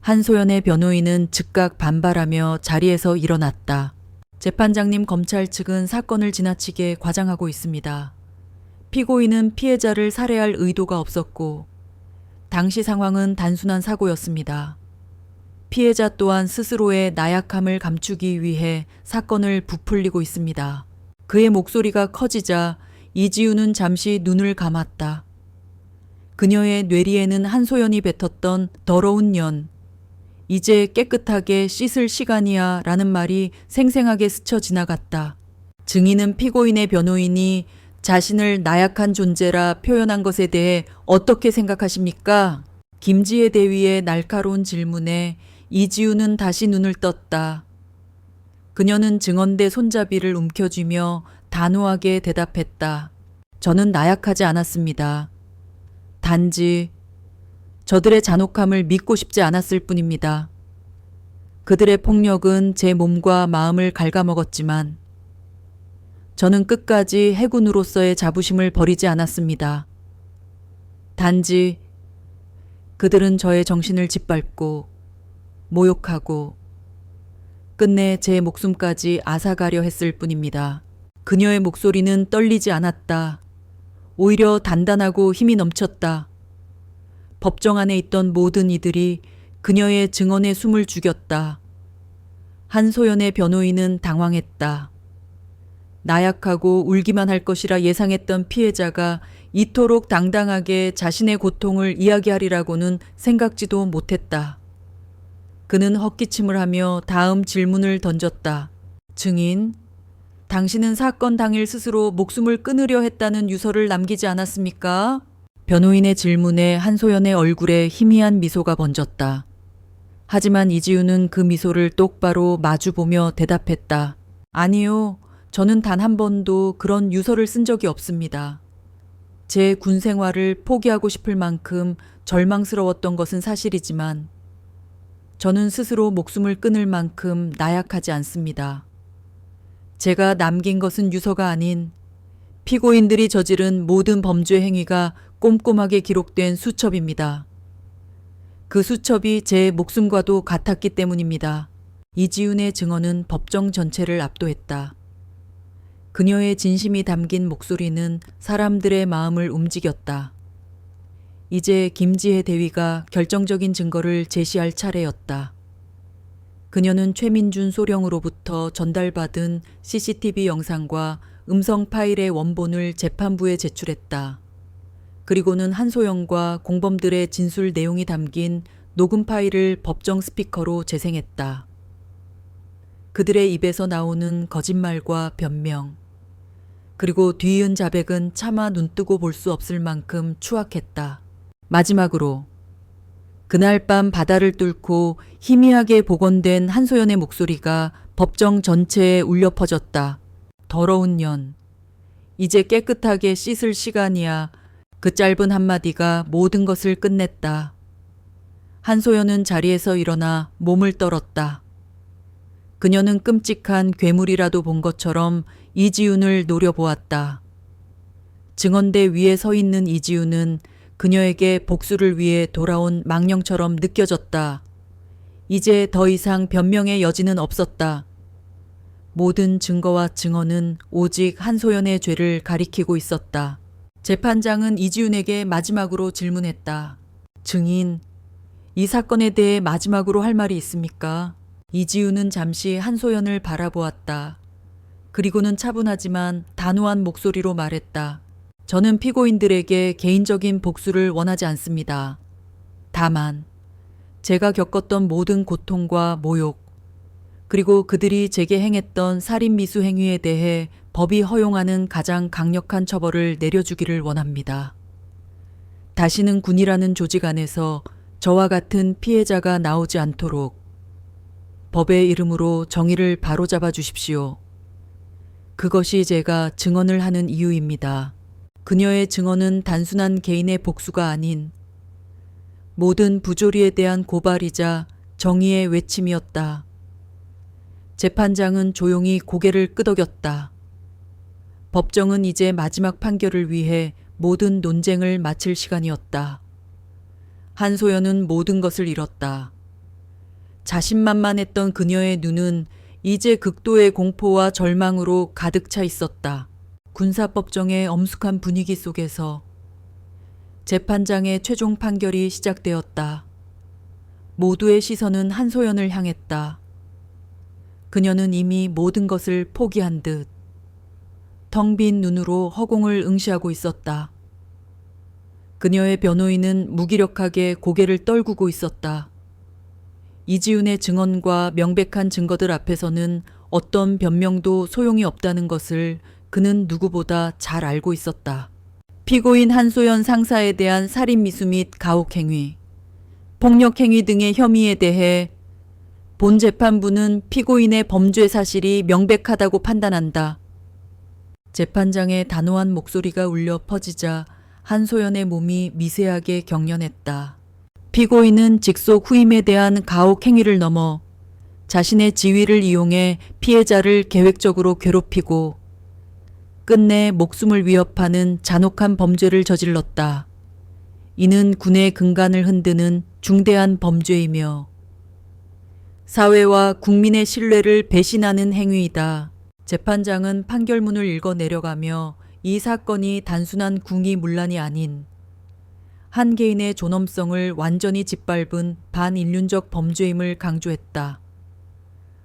한소연의 변호인은 즉각 반발하며 자리에서 일어났다. 재판장님, 검찰 측은 사건을 지나치게 과장하고 있습니다. 피고인은 피해자를 살해할 의도가 없었고 당시 상황은 단순한 사고였습니다. 피해자 또한 스스로의 나약함을 감추기 위해 사건을 부풀리고 있습니다. 그의 목소리가 커지자 이지훈은 잠시 눈을 감았다. 그녀의 뇌리에는 한소연이 뱉었던 더러운 년, 이제 깨끗하게 씻을 시간이야 라는 말이 생생하게 스쳐 지나갔다. 증인은 피고인의 변호인이 자신을 나약한 존재라 표현한 것에 대해 어떻게 생각하십니까? 김지혜 대위의 날카로운 질문에 이지훈은 다시 눈을 떴다. 그녀는 증언대 손잡이를 움켜쥐며 단호하게 대답했다. 저는 나약하지 않았습니다. 단지 저들의 잔혹함을 믿고 싶지 않았을 뿐입니다. 그들의 폭력은 제 몸과 마음을 갉아먹었지만 저는 끝까지 해군으로서의 자부심을 버리지 않았습니다. 단지 그들은 저의 정신을 짓밟고 모욕하고 끝내 제 목숨까지 앗아가려 했을 뿐입니다. 그녀의 목소리는 떨리지 않았다. 오히려 단단하고 힘이 넘쳤다. 법정 안에 있던 모든 이들이 그녀의 증언에 숨을 죽였다. 한소연의 변호인은 당황했다. 나약하고 울기만 할 것이라 예상했던 피해자가 이토록 당당하게 자신의 고통을 이야기하리라고는 생각지도 못했다. 그는 헛기침을 하며 다음 질문을 던졌다. 증인, 당신은 사건 당일 스스로 목숨을 끊으려 했다는 유서를 남기지 않았습니까? 변호인의 질문에 한소연의 얼굴에 희미한 미소가 번졌다. 하지만 이지훈은 그 미소를 똑바로 마주보며 대답했다. 아니요, 저는 단 한 번도 그런 유서를 쓴 적이 없습니다. 제 군 생활을 포기하고 싶을 만큼 절망스러웠던 것은 사실이지만 저는 스스로 목숨을 끊을 만큼 나약하지 않습니다. 제가 남긴 것은 유서가 아닌 피고인들이 저지른 모든 범죄 행위가 꼼꼼하게 기록된 수첩입니다. 그 수첩이 제 목숨과도 같았기 때문입니다. 이지훈의 증언은 법정 전체를 압도했다. 그녀의 진심이 담긴 목소리는 사람들의 마음을 움직였다. 이제 김지혜 대위가 결정적인 증거를 제시할 차례였다. 그녀는 최민준 소령으로부터 전달받은 CCTV 영상과 음성 파일의 원본을 재판부에 제출했다. 그리고는 한소연과 공범들의 진술 내용이 담긴 녹음 파일을 법정 스피커로 재생했다. 그들의 입에서 나오는 거짓말과 변명, 그리고 뒤이은 자백은 차마 눈뜨고 볼 수 없을 만큼 추악했다. 마지막으로 그날 밤 바다를 뚫고 희미하게 복원된 한소연의 목소리가 법정 전체에 울려 퍼졌다. 더러운 년, 이제 깨끗하게 씻을 시간이야. 그 짧은 한마디가 모든 것을 끝냈다. 한소연은 자리에서 일어나 몸을 떨었다. 그녀는 끔찍한 괴물이라도 본 것처럼 이지훈을 노려보았다. 증언대 위에 서 있는 이지훈은 그녀에게 복수를 위해 돌아온 망령처럼 느껴졌다. 이제 더 이상 변명의 여지는 없었다. 모든 증거와 증언은 오직 한소연의 죄를 가리키고 있었다. 재판장은 이지훈에게 마지막으로 질문했다. 증인, 이 사건에 대해 마지막으로 할 말이 있습니까? 이지훈은 잠시 한소연을 바라보았다. 그리고는 차분하지만 단호한 목소리로 말했다. 저는 피고인들에게 개인적인 복수를 원하지 않습니다. 다만 제가 겪었던 모든 고통과 모욕, 그리고 그들이 제게 행했던 살인미수 행위에 대해 법이 허용하는 가장 강력한 처벌을 내려주기를 원합니다. 다시는 군이라는 조직 안에서 저와 같은 피해자가 나오지 않도록 법의 이름으로 정의를 바로잡아 주십시오. 그것이 제가 증언을 하는 이유입니다. 그녀의 증언은 단순한 개인의 복수가 아닌 모든 부조리에 대한 고발이자 정의의 외침이었다. 재판장은 조용히 고개를 끄덕였다. 법정은 이제 마지막 판결을 위해 모든 논쟁을 마칠 시간이었다. 한소연은 모든 것을 잃었다. 자신만만했던 그녀의 눈은 이제 극도의 공포와 절망으로 가득 차 있었다. 군사법정의 엄숙한 분위기 속에서 재판장의 최종 판결이 시작되었다. 모두의 시선은 한소연을 향했다. 그녀는 이미 모든 것을 포기한 듯 텅 빈 눈으로 허공을 응시하고 있었다. 그녀의 변호인은 무기력하게 고개를 떨구고 있었다. 이지훈의 증언과 명백한 증거들 앞에서는 어떤 변명도 소용이 없다는 것을 그는 누구보다 잘 알고 있었다. 피고인 한소연 상사에 대한 살인미수 및 가혹행위, 폭력행위 등의 혐의에 대해 본 재판부는 피고인의 범죄 사실이 명백하다고 판단한다. 재판장의 단호한 목소리가 울려 퍼지자 한소연의 몸이 미세하게 경련했다. 피고인은 직속 후임에 대한 가혹 행위를 넘어 자신의 지위를 이용해 피해자를 계획적으로 괴롭히고 끝내 목숨을 위협하는 잔혹한 범죄를 저질렀다. 이는 군의 근간을 흔드는 중대한 범죄이며 사회와 국민의 신뢰를 배신하는 행위이다. 재판장은 판결문을 읽어 내려가며 이 사건이 단순한 궁의문란이 아닌 한 개인의 존엄성을 완전히 짓밟은 반인륜적 범죄임을 강조했다.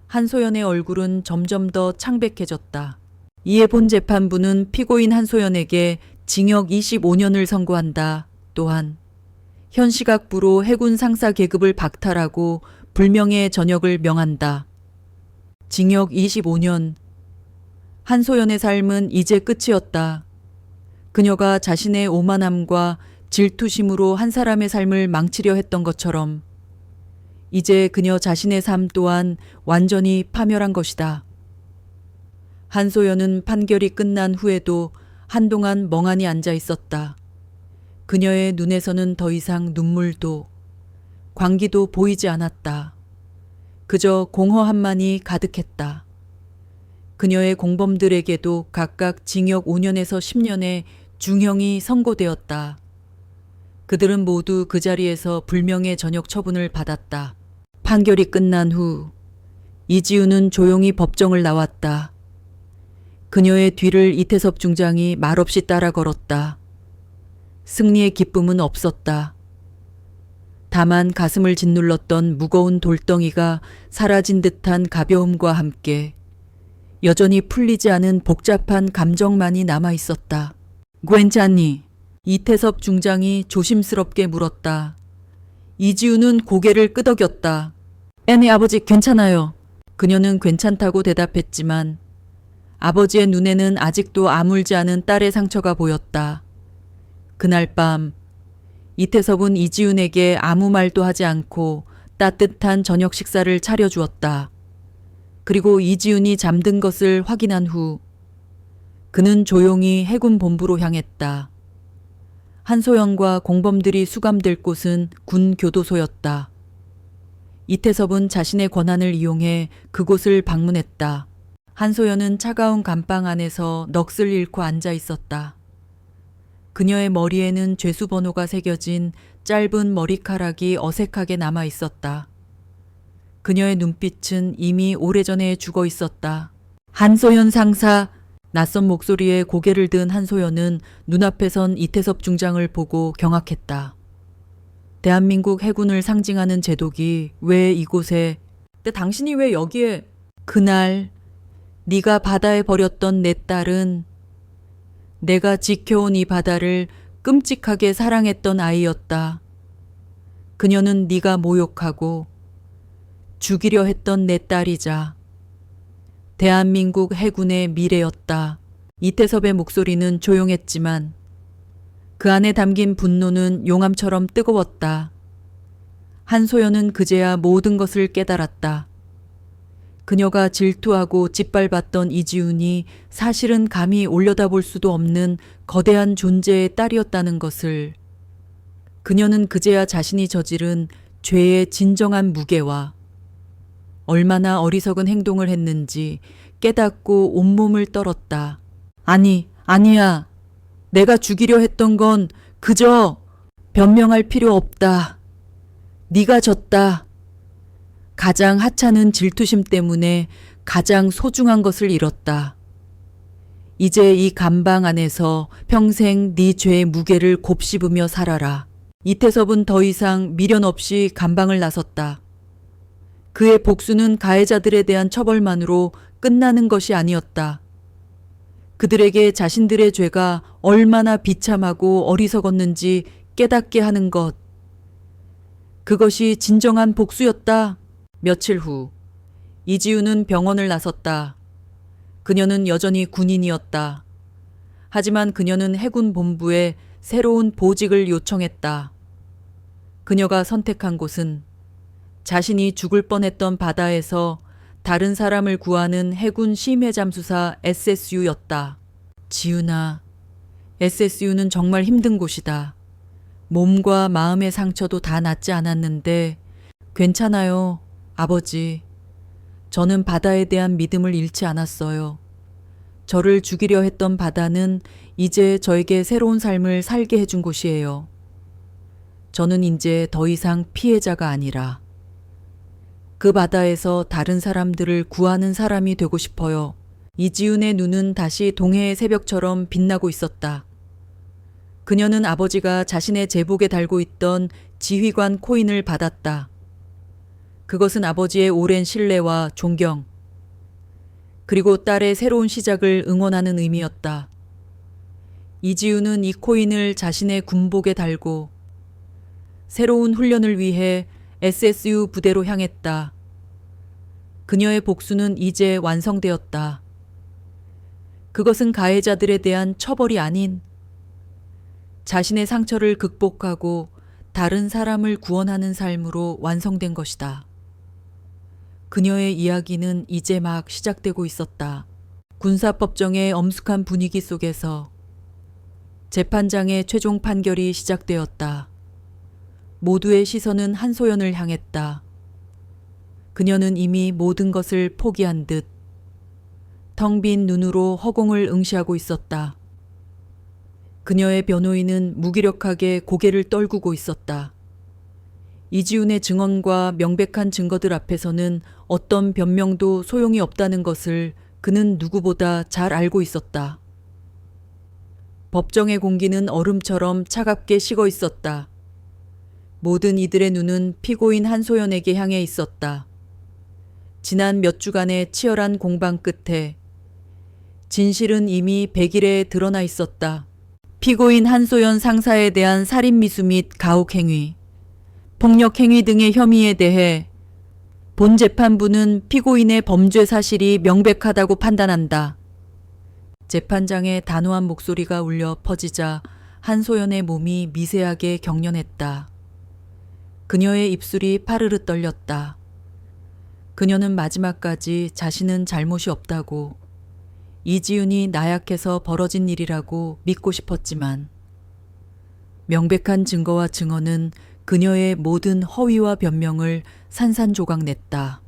한소연의 얼굴은 점점 더 창백해졌다. 이에 본 재판부는 피고인 한소연에게 징역 25년을 선고한다. 또한 현시각부로 해군 상사 계급을 박탈하고 불명예의 전역을 명한다. 징역 25년. 한소연의 삶은 이제 끝이었다. 그녀가 자신의 오만함과 질투심으로 한 사람의 삶을 망치려 했던 것처럼 이제 그녀 자신의 삶 또한 완전히 파멸한 것이다. 한소연은 판결이 끝난 후에도 한동안 멍하니 앉아 있었다. 그녀의 눈에서는 더 이상 눈물도 광기도 보이지 않았다. 그저 공허함만이 가득했다. 그녀의 공범들에게도 각각 징역 5년에서 10년의 중형이 선고되었다. 그들은 모두 그 자리에서 불명예 전역 처분을 받았다. 판결이 끝난 후 이지훈은 조용히 법정을 나왔다. 그녀의 뒤를 이태섭 중장이 말없이 따라 걸었다. 승리의 기쁨은 없었다. 다만 가슴을 짓눌렀던 무거운 돌덩이가 사라진 듯한 가벼움과 함께 여전히 풀리지 않은 복잡한 감정만이 남아 있었다. 괜찮니? 이태섭 중장이 조심스럽게 물었다. 이지훈은 고개를 끄덕였다. 애네 아버지 괜찮아요. 그녀는 괜찮다고 대답했지만 아버지의 눈에는 아직도 아물지 않은 딸의 상처가 보였다. 그날 밤 이태섭은 이지훈에게 아무 말도 하지 않고 따뜻한 저녁 식사를 차려주었다. 그리고 이지훈이 잠든 것을 확인한 후 그는 조용히 해군 본부로 향했다. 한소연과 공범들이 수감될 곳은 군 교도소였다. 이태섭은 자신의 권한을 이용해 그곳을 방문했다. 한소연은 차가운 감방 안에서 넋을 잃고 앉아 있었다. 그녀의 머리에는 죄수 번호가 새겨진 짧은 머리카락이 어색하게 남아 있었다. 그녀의 눈빛은 이미 오래전에 죽어 있었다. 한소연 상사. 낯선 목소리에 고개를 든 한소연은 눈앞에선 이태섭 중장을 보고 경악했다. 대한민국 해군을 상징하는 제독이 왜 이곳에... 근데 당신이 왜 여기에... 그날 네가 바다에 버렸던 내 딸은 내가 지켜온 이 바다를 끔찍하게 사랑했던 아이였다. 그녀는 네가 모욕하고 죽이려 했던 내 딸이자 대한민국 해군의 미래였다. 이태섭의 목소리는 조용했지만 그 안에 담긴 분노는 용암처럼 뜨거웠다. 한소연은 그제야 모든 것을 깨달았다. 그녀가 질투하고 짓밟았던 이지훈이 사실은 감히 올려다볼 수도 없는 거대한 존재의 딸이었다는 것을, 그녀는 그제야 자신이 저지른 죄의 진정한 무게와 얼마나 어리석은 행동을 했는지 깨닫고 온몸을 떨었다. 아니야. 내가 죽이려 했던 건 그저 변명할 필요 없다. 네가 졌다. 가장 하찮은 질투심 때문에 가장 소중한 것을 잃었다. 이제 이 감방 안에서 평생 네 죄의 무게를 곱씹으며 살아라. 이태섭은 더 이상 미련 없이 감방을 나섰다. 그의 복수는 가해자들에 대한 처벌만으로 끝나는 것이 아니었다. 그들에게 자신들의 죄가 얼마나 비참하고 어리석었는지 깨닫게 하는 것. 그것이 진정한 복수였다. 며칠 후 이지우는 병원을 나섰다. 그녀는 여전히 군인이었다. 하지만 그녀는 해군 본부에 새로운 보직을 요청했다. 그녀가 선택한 곳은 자신이 죽을 뻔했던 바다에서 다른 사람을 구하는 해군 심해 잠수사 SSU였다. 지훈아, SSU는 정말 힘든 곳이다. 몸과 마음의 상처도 다 낫지 않았는데 괜찮아요, 아버지. 저는 바다에 대한 믿음을 잃지 않았어요. 저를 죽이려 했던 바다는 이제 저에게 새로운 삶을 살게 해준 곳이에요. 저는 이제 더 이상 피해자가 아니라 그 바다에서 다른 사람들을 구하는 사람이 되고 싶어요. 이지훈의 눈은 다시 동해의 새벽처럼 빛나고 있었다. 그녀는 아버지가 자신의 제복에 달고 있던 지휘관 코인을 받았다. 그것은 아버지의 오랜 신뢰와 존경, 그리고 딸의 새로운 시작을 응원하는 의미였다. 이지훈은 이 코인을 자신의 군복에 달고 새로운 훈련을 위해 SSU 부대로 향했다. 그녀의 복수는 이제 완성되었다. 그것은 가해자들에 대한 처벌이 아닌 자신의 상처를 극복하고 다른 사람을 구원하는 삶으로 완성된 것이다. 그녀의 이야기는 이제 막 시작되고 있었다. 군사법정의 엄숙한 분위기 속에서 재판장의 최종 판결이 시작되었다. 모두의 시선은 한소연을 향했다. 그녀는 이미 모든 것을 포기한 듯 텅 빈 눈으로 허공을 응시하고 있었다. 그녀의 변호인은 무기력하게 고개를 떨구고 있었다. 이지훈의 증언과 명백한 증거들 앞에서는 어떤 변명도 소용이 없다는 것을 그는 누구보다 잘 알고 있었다. 법정의 공기는 얼음처럼 차갑게 식어 있었다. 모든 이들의 눈은 피고인 한소연에게 향해 있었다. 지난 몇 주간의 치열한 공방 끝에 진실은 이미 백일에 드러나 있었다. 피고인 한소연 상사에 대한 살인미수 및 가혹행위, 폭력행위 등의 혐의에 대해 본 재판부는 피고인의 범죄 사실이 명백하다고 판단한다. 재판장의 단호한 목소리가 울려 퍼지자 한소연의 몸이 미세하게 경련했다. 그녀의 입술이 파르르 떨렸다. 그녀는 마지막까지 자신은 잘못이 없다고, 이지훈이 나약해서 벌어진 일이라고 믿고 싶었지만 명백한 증거와 증언은 그녀의 모든 허위와 변명을 산산조각 냈다.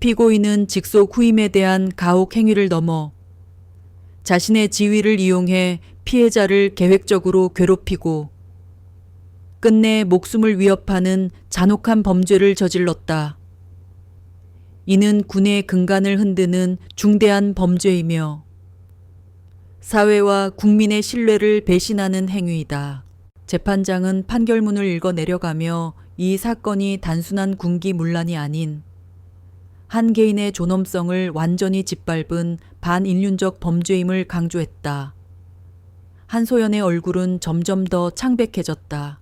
피고인은 직속 후임에 대한 가혹 행위를 넘어 자신의 지위를 이용해 피해자를 계획적으로 괴롭히고 끝내 목숨을 위협하는 잔혹한 범죄를 저질렀다. 이는 군의 근간을 흔드는 중대한 범죄이며 사회와 국민의 신뢰를 배신하는 행위이다. 재판장은 판결문을 읽어 내려가며 이 사건이 단순한 군기문란이 아닌 한 개인의 존엄성을 완전히 짓밟은 반인륜적 범죄임을 강조했다. 한소연의 얼굴은 점점 더 창백해졌다.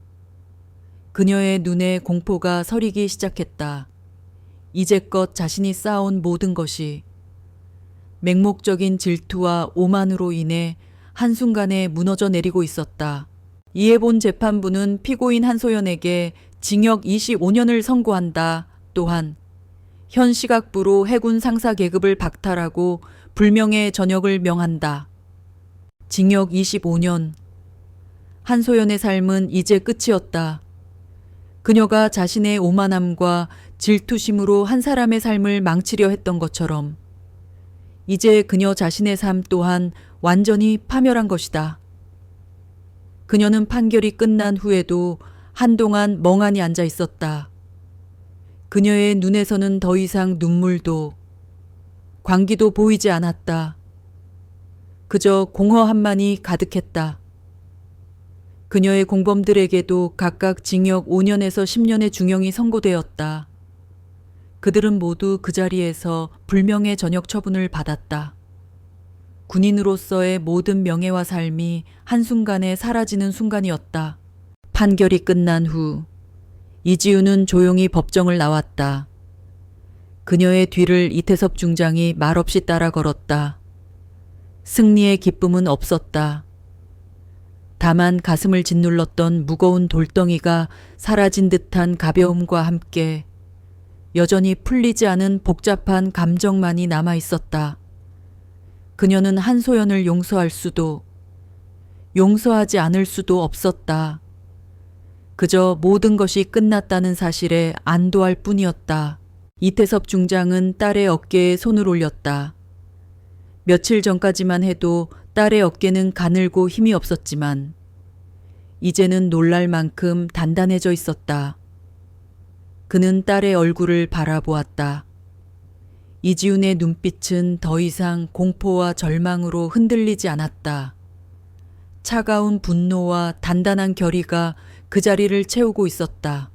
그녀의 눈에 공포가 서리기 시작했다. 이제껏 자신이 쌓아온 모든 것이 맹목적인 질투와 오만으로 인해 한순간에 무너져 내리고 있었다. 이에 본 재판부는 피고인 한소연에게 징역 25년을 선고한다. 또한 현 시각부로 해군 상사 계급을 박탈하고 불명예 전역을 명한다. 징역 25년. 한소연의 삶은 이제 끝이었다. 그녀가 자신의 오만함과 질투심으로 한 사람의 삶을 망치려 했던 것처럼 이제 그녀 자신의 삶 또한 완전히 파멸한 것이다. 그녀는 판결이 끝난 후에도 한동안 멍하니 앉아 있었다. 그녀의 눈에서는 더 이상 눈물도 광기도 보이지 않았다. 그저 공허함만이 가득했다. 그녀의 공범들에게도 각각 징역 5년에서 10년의 중형이 선고되었다. 그들은 모두 그 자리에서 불명예 전역 처분을 받았다. 군인으로서의 모든 명예와 삶이 한순간에 사라지는 순간이었다. 판결이 끝난 후 이지우는 조용히 법정을 나왔다. 그녀의 뒤를 이태섭 중장이 말없이 따라 걸었다. 승리의 기쁨은 없었다. 다만 가슴을 짓눌렀던 무거운 돌덩이가 사라진 듯한 가벼움과 함께 여전히 풀리지 않은 복잡한 감정만이 남아 있었다. 그녀는 한소연을 용서할 수도 용서하지 않을 수도 없었다. 그저 모든 것이 끝났다는 사실에 안도할 뿐이었다. 이태섭 중장은 딸의 어깨에 손을 올렸다. 며칠 전까지만 해도 딸의 어깨는 가늘고 힘이 없었지만 이제는 놀랄 만큼 단단해져 있었다. 그는 딸의 얼굴을 바라보았다. 이지훈의 눈빛은 더 이상 공포와 절망으로 흔들리지 않았다. 차가운 분노와 단단한 결의가 그 자리를 채우고 있었다.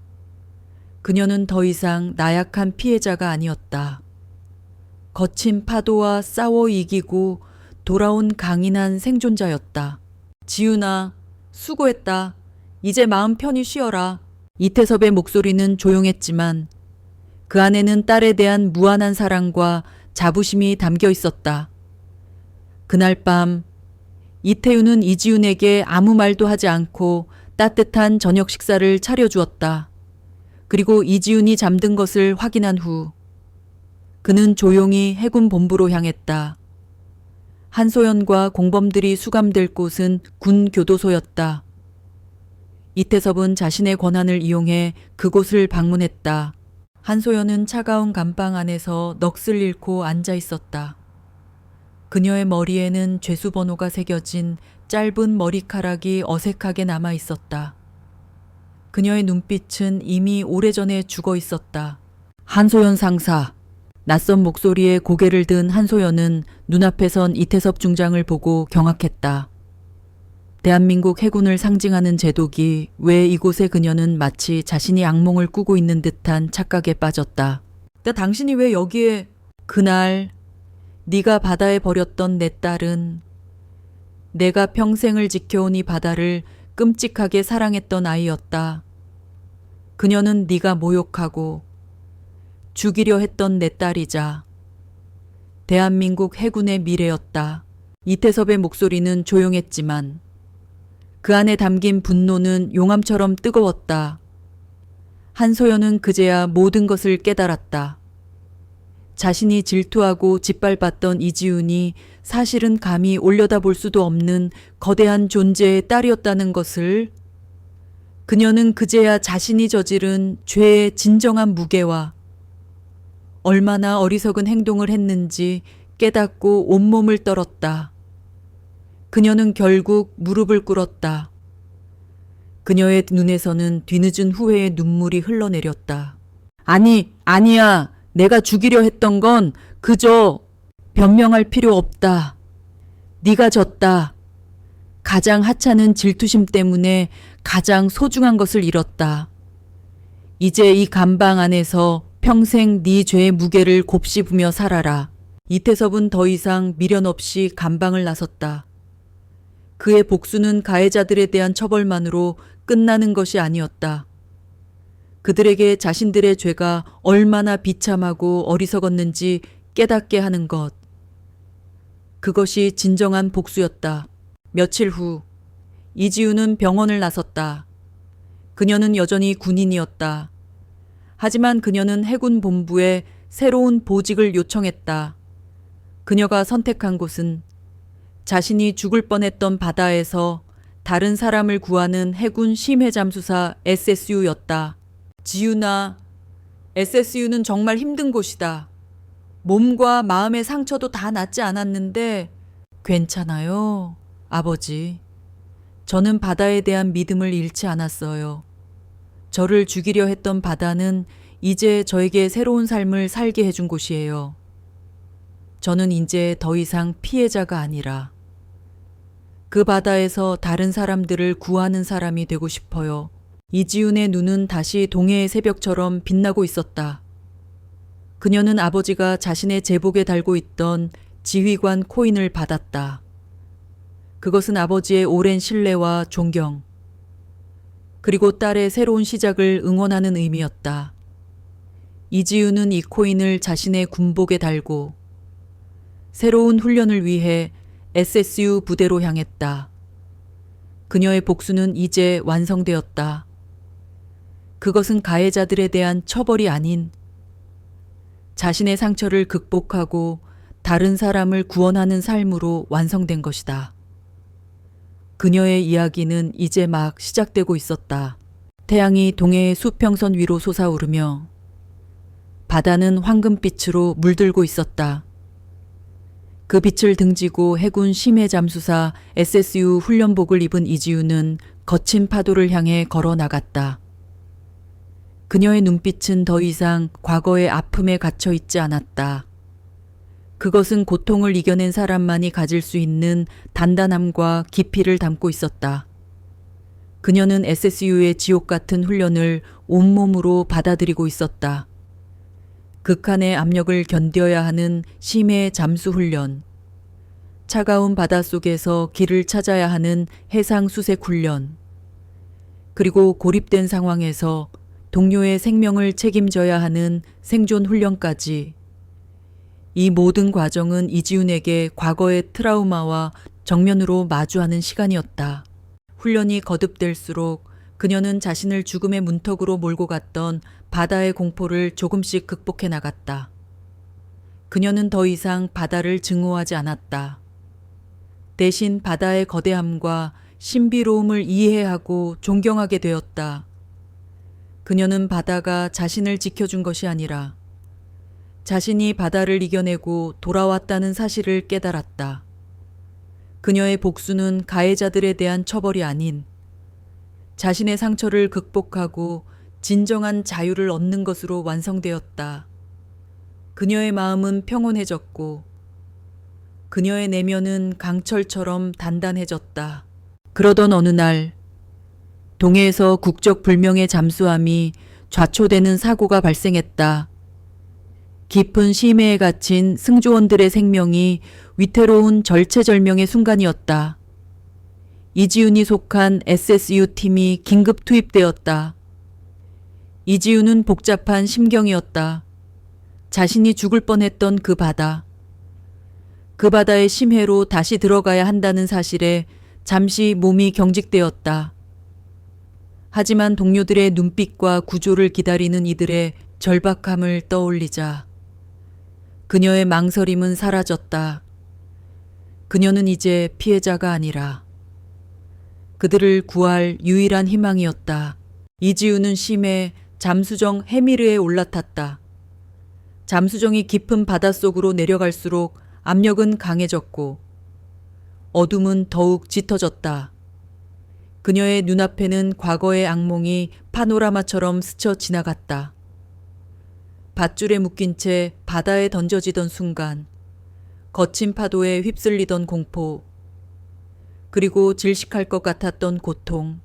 그녀는 더 이상 나약한 피해자가 아니었다. 거친 파도와 싸워 이기고 돌아온 강인한 생존자였다. 지훈아, 수고했다. 이제 마음 편히 쉬어라. 이태섭의 목소리는 조용했지만 그 안에는 딸에 대한 무한한 사랑과 자부심이 담겨 있었다. 그날 밤 이태윤은 이지훈에게 아무 말도 하지 않고 따뜻한 저녁 식사를 차려주었다. 그리고 이지훈이 잠든 것을 확인한 후 그는 조용히 해군 본부로 향했다. 한소연과 공범들이 수감될 곳은 군 교도소였다. 이태섭은 자신의 권한을 이용해 그곳을 방문했다. 한소연은 차가운 감방 안에서 넋을 잃고 앉아 있었다. 그녀의 머리에는 죄수번호가 새겨진 짧은 머리카락이 어색하게 남아 있었다. 그녀의 눈빛은 이미 오래전에 죽어 있었다. 한소연 상사. 낯선 목소리에 고개를 든 한소연은 눈앞에 선 이태섭 중장을 보고 경악했다. 대한민국 해군을 상징하는 제독이 왜 이곳에 그녀는 마치 자신이 악몽을 꾸고 있는 듯한 착각에 빠졌다. 당신이 왜 여기에... 그날 네가 바다에 버렸던 내 딸은 내가 평생을 지켜온 이 바다를 끔찍하게 사랑했던 아이였다. 그녀는 네가 모욕하고 죽이려 했던 내 딸이자 대한민국 해군의 미래였다. 이태섭의 목소리는 조용했지만 그 안에 담긴 분노는 용암처럼 뜨거웠다. 한소연은 그제야 모든 것을 깨달았다. 자신이 질투하고 짓밟았던 이지훈이 사실은 감히 올려다볼 수도 없는 거대한 존재의 딸이었다는 것을, 그녀는 그제야 자신이 저지른 죄의 진정한 무게와 얼마나 어리석은 행동을 했는지 깨닫고 온몸을 떨었다. 그녀는 결국 무릎을 꿇었다. 그녀의 눈에서는 뒤늦은 후회의 눈물이 흘러내렸다. 아니야. 내가 죽이려 했던 건 그저 변명할 필요 없다. 네가 졌다. 가장 하찮은 질투심 때문에 가장 소중한 것을 잃었다. 이제 이 감방 안에서 평생 네 죄의 무게를 곱씹으며 살아라. 이태섭은 더 이상 미련 없이 감방을 나섰다. 그의 복수는 가해자들에 대한 처벌만으로 끝나는 것이 아니었다. 그들에게 자신들의 죄가 얼마나 비참하고 어리석었는지 깨닫게 하는 것. 그것이 진정한 복수였다. 며칠 후 이지우는 병원을 나섰다. 그녀는 여전히 군인이었다. 하지만 그녀는 해군 본부에 새로운 보직을 요청했다. 그녀가 선택한 곳은 자신이 죽을 뻔했던 바다에서 다른 사람을 구하는 해군 심해잠수사 SSU였다. 지윤아, SSU는 정말 힘든 곳이다. 몸과 마음의 상처도 다 낫지 않았는데 괜찮아요, 아버지. 저는 바다에 대한 믿음을 잃지 않았어요. 저를 죽이려 했던 바다는 이제 저에게 새로운 삶을 살게 해준 곳이에요. 저는 이제 더 이상 피해자가 아니라 그 바다에서 다른 사람들을 구하는 사람이 되고 싶어요. 이지훈의 눈은 다시 동해의 새벽처럼 빛나고 있었다. 그녀는 아버지가 자신의 제복에 달고 있던 지휘관 코인을 받았다. 그것은 아버지의 오랜 신뢰와 존경, 그리고 딸의 새로운 시작을 응원하는 의미였다. 이지훈은 이 코인을 자신의 군복에 달고 새로운 훈련을 위해 SSU 부대로 향했다. 그녀의 복수는 이제 완성되었다. 그것은 가해자들에 대한 처벌이 아닌 자신의 상처를 극복하고 다른 사람을 구원하는 삶으로 완성된 것이다. 그녀의 이야기는 이제 막 시작되고 있었다. 태양이 동해의 수평선 위로 솟아오르며 바다는 황금빛으로 물들고 있었다. 그 빛을 등지고 해군 심해잠수사 SSU 훈련복을 입은 이지우는 거친 파도를 향해 걸어 나갔다. 그녀의 눈빛은 더 이상 과거의 아픔에 갇혀 있지 않았다. 그것은 고통을 이겨낸 사람만이 가질 수 있는 단단함과 깊이를 담고 있었다. 그녀는 SSU의 지옥 같은 훈련을 온몸으로 받아들이고 있었다. 극한의 압력을 견뎌야 하는 심해 잠수 훈련, 차가운 바닷속에서 길을 찾아야 하는 해상 수색 훈련, 그리고 고립된 상황에서 동료의 생명을 책임져야 하는 생존 훈련까지. 이 모든 과정은 이지훈에게 과거의 트라우마와 정면으로 마주하는 시간이었다. 훈련이 거듭될수록 그녀는 자신을 죽음의 문턱으로 몰고 갔던 바다의 공포를 조금씩 극복해 나갔다. 그녀는 더 이상 바다를 증오하지 않았다. 대신 바다의 거대함과 신비로움을 이해하고 존경하게 되었다. 그녀는 바다가 자신을 지켜준 것이 아니라 자신이 바다를 이겨내고 돌아왔다는 사실을 깨달았다. 그녀의 복수는 가해자들에 대한 처벌이 아닌 자신의 상처를 극복하고 진정한 자유를 얻는 것으로 완성되었다. 그녀의 마음은 평온해졌고 그녀의 내면은 강철처럼 단단해졌다. 그러던 어느 날 동해에서 국적 불명의 잠수함이 좌초되는 사고가 발생했다. 깊은 심해에 갇힌 승조원들의 생명이 위태로운 절체절명의 순간이었다. 이지훈이 속한 SSU 팀이 긴급 투입되었다. 이지훈은 복잡한 심경이었다. 자신이 죽을 뻔했던 그 바다. 그 바다의 심해로 다시 들어가야 한다는 사실에 잠시 몸이 경직되었다. 하지만 동료들의 눈빛과 구조를 기다리는 이들의 절박함을 떠올리자 그녀의 망설임은 사라졌다. 그녀는 이제 피해자가 아니라 그들을 구할 유일한 희망이었다. 이지훈은 심해 잠수정 해미르에 올라탔다. 잠수정이 깊은 바닷속으로 내려갈수록 압력은 강해졌고 어둠은 더욱 짙어졌다. 그녀의 눈앞에는 과거의 악몽이 파노라마처럼 스쳐 지나갔다. 밧줄에 묶인 채 바다에 던져지던 순간, 거친 파도에 휩쓸리던 공포, 그리고 질식할 것 같았던 고통.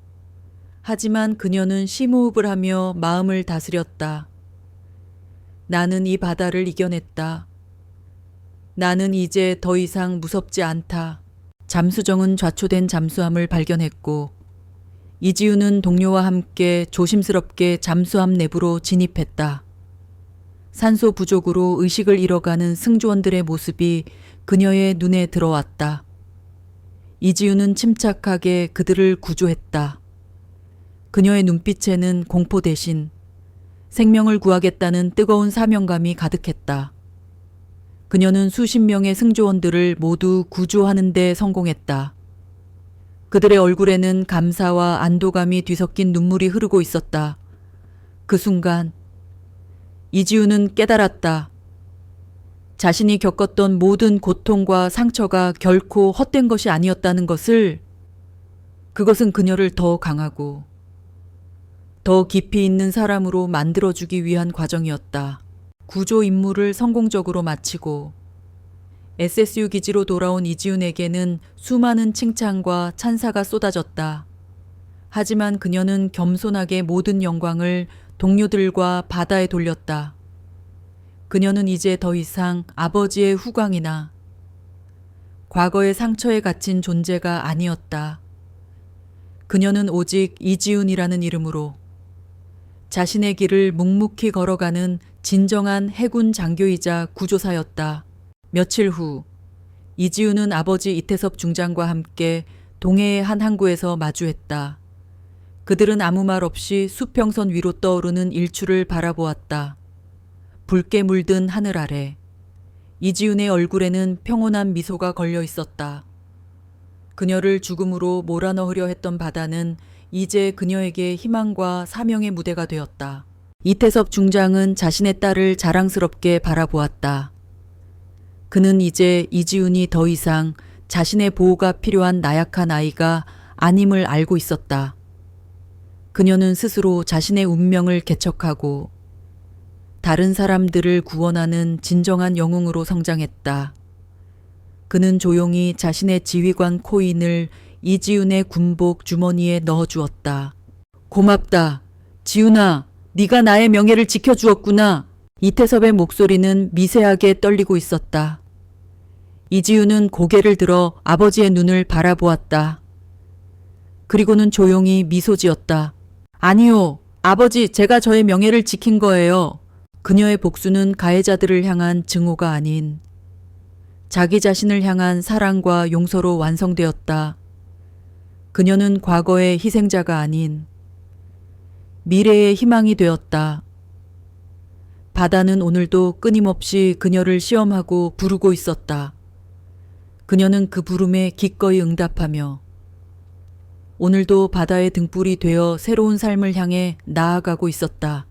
하지만 그녀는 심호흡을 하며 마음을 다스렸다. 나는 이 바다를 이겨냈다. 나는 이제 더 이상 무섭지 않다. 잠수정은 좌초된 잠수함을 발견했고 이지우는 동료와 함께 조심스럽게 잠수함 내부로 진입했다. 산소 부족으로 의식을 잃어가는 승조원들의 모습이 그녀의 눈에 들어왔다. 이지우는 침착하게 그들을 구조했다. 그녀의 눈빛에는 공포 대신 생명을 구하겠다는 뜨거운 사명감이 가득했다. 그녀는 수십 명의 승조원들을 모두 구조하는 데 성공했다. 그들의 얼굴에는 감사와 안도감이 뒤섞인 눈물이 흐르고 있었다. 그 순간 이지우는 깨달았다. 자신이 겪었던 모든 고통과 상처가 결코 헛된 것이 아니었다는 것을. 그것은 그녀를 더 강하고 더 깊이 있는 사람으로 만들어주기 위한 과정이었다. 구조 임무를 성공적으로 마치고 SSU 기지로 돌아온 이지훈에게는 수많은 칭찬과 찬사가 쏟아졌다. 하지만 그녀는 겸손하게 모든 영광을 동료들과 바다에 돌렸다. 그녀는 이제 더 이상 아버지의 후광이나 과거의 상처에 갇힌 존재가 아니었다. 그녀는 오직 이지훈이라는 이름으로 자신의 길을 묵묵히 걸어가는 진정한 해군 장교이자 구조사였다. 며칠 후 이지훈은 아버지 이태섭 중장과 함께 동해의 한 항구에서 마주했다. 그들은 아무 말 없이 수평선 위로 떠오르는 일출을 바라보았다. 붉게 물든 하늘 아래 이지훈의 얼굴에는 평온한 미소가 걸려 있었다. 그녀를 죽음으로 몰아넣으려 했던 바다는 이제 그녀에게 희망과 사명의 무대가 되었다. 이태섭 중장은 자신의 딸을 자랑스럽게 바라보았다. 그는 이제 이지훈이 더 이상 자신의 보호가 필요한 나약한 아이가 아님을 알고 있었다. 그녀는 스스로 자신의 운명을 개척하고 다른 사람들을 구원하는 진정한 영웅으로 성장했다. 그는 조용히 자신의 지휘관 코인을 이지훈의 군복 주머니에 넣어주었다. 고맙다. 지훈아, 네가 나의 명예를 지켜주었구나. 이태섭의 목소리는 미세하게 떨리고 있었다. 이지훈은 고개를 들어 아버지의 눈을 바라보았다. 그리고는 조용히 미소 지었다. 아니요, 아버지, 제가 저의 명예를 지킨 거예요. 그녀의 복수는 가해자들을 향한 증오가 아닌 자기 자신을 향한 사랑과 용서로 완성되었다. 그녀는 과거의 희생자가 아닌 미래의 희망이 되었다. 바다는 오늘도 끊임없이 그녀를 시험하고 부르고 있었다. 그녀는 그 부름에 기꺼이 응답하며 오늘도 바다의 등불이 되어 새로운 삶을 향해 나아가고 있었다.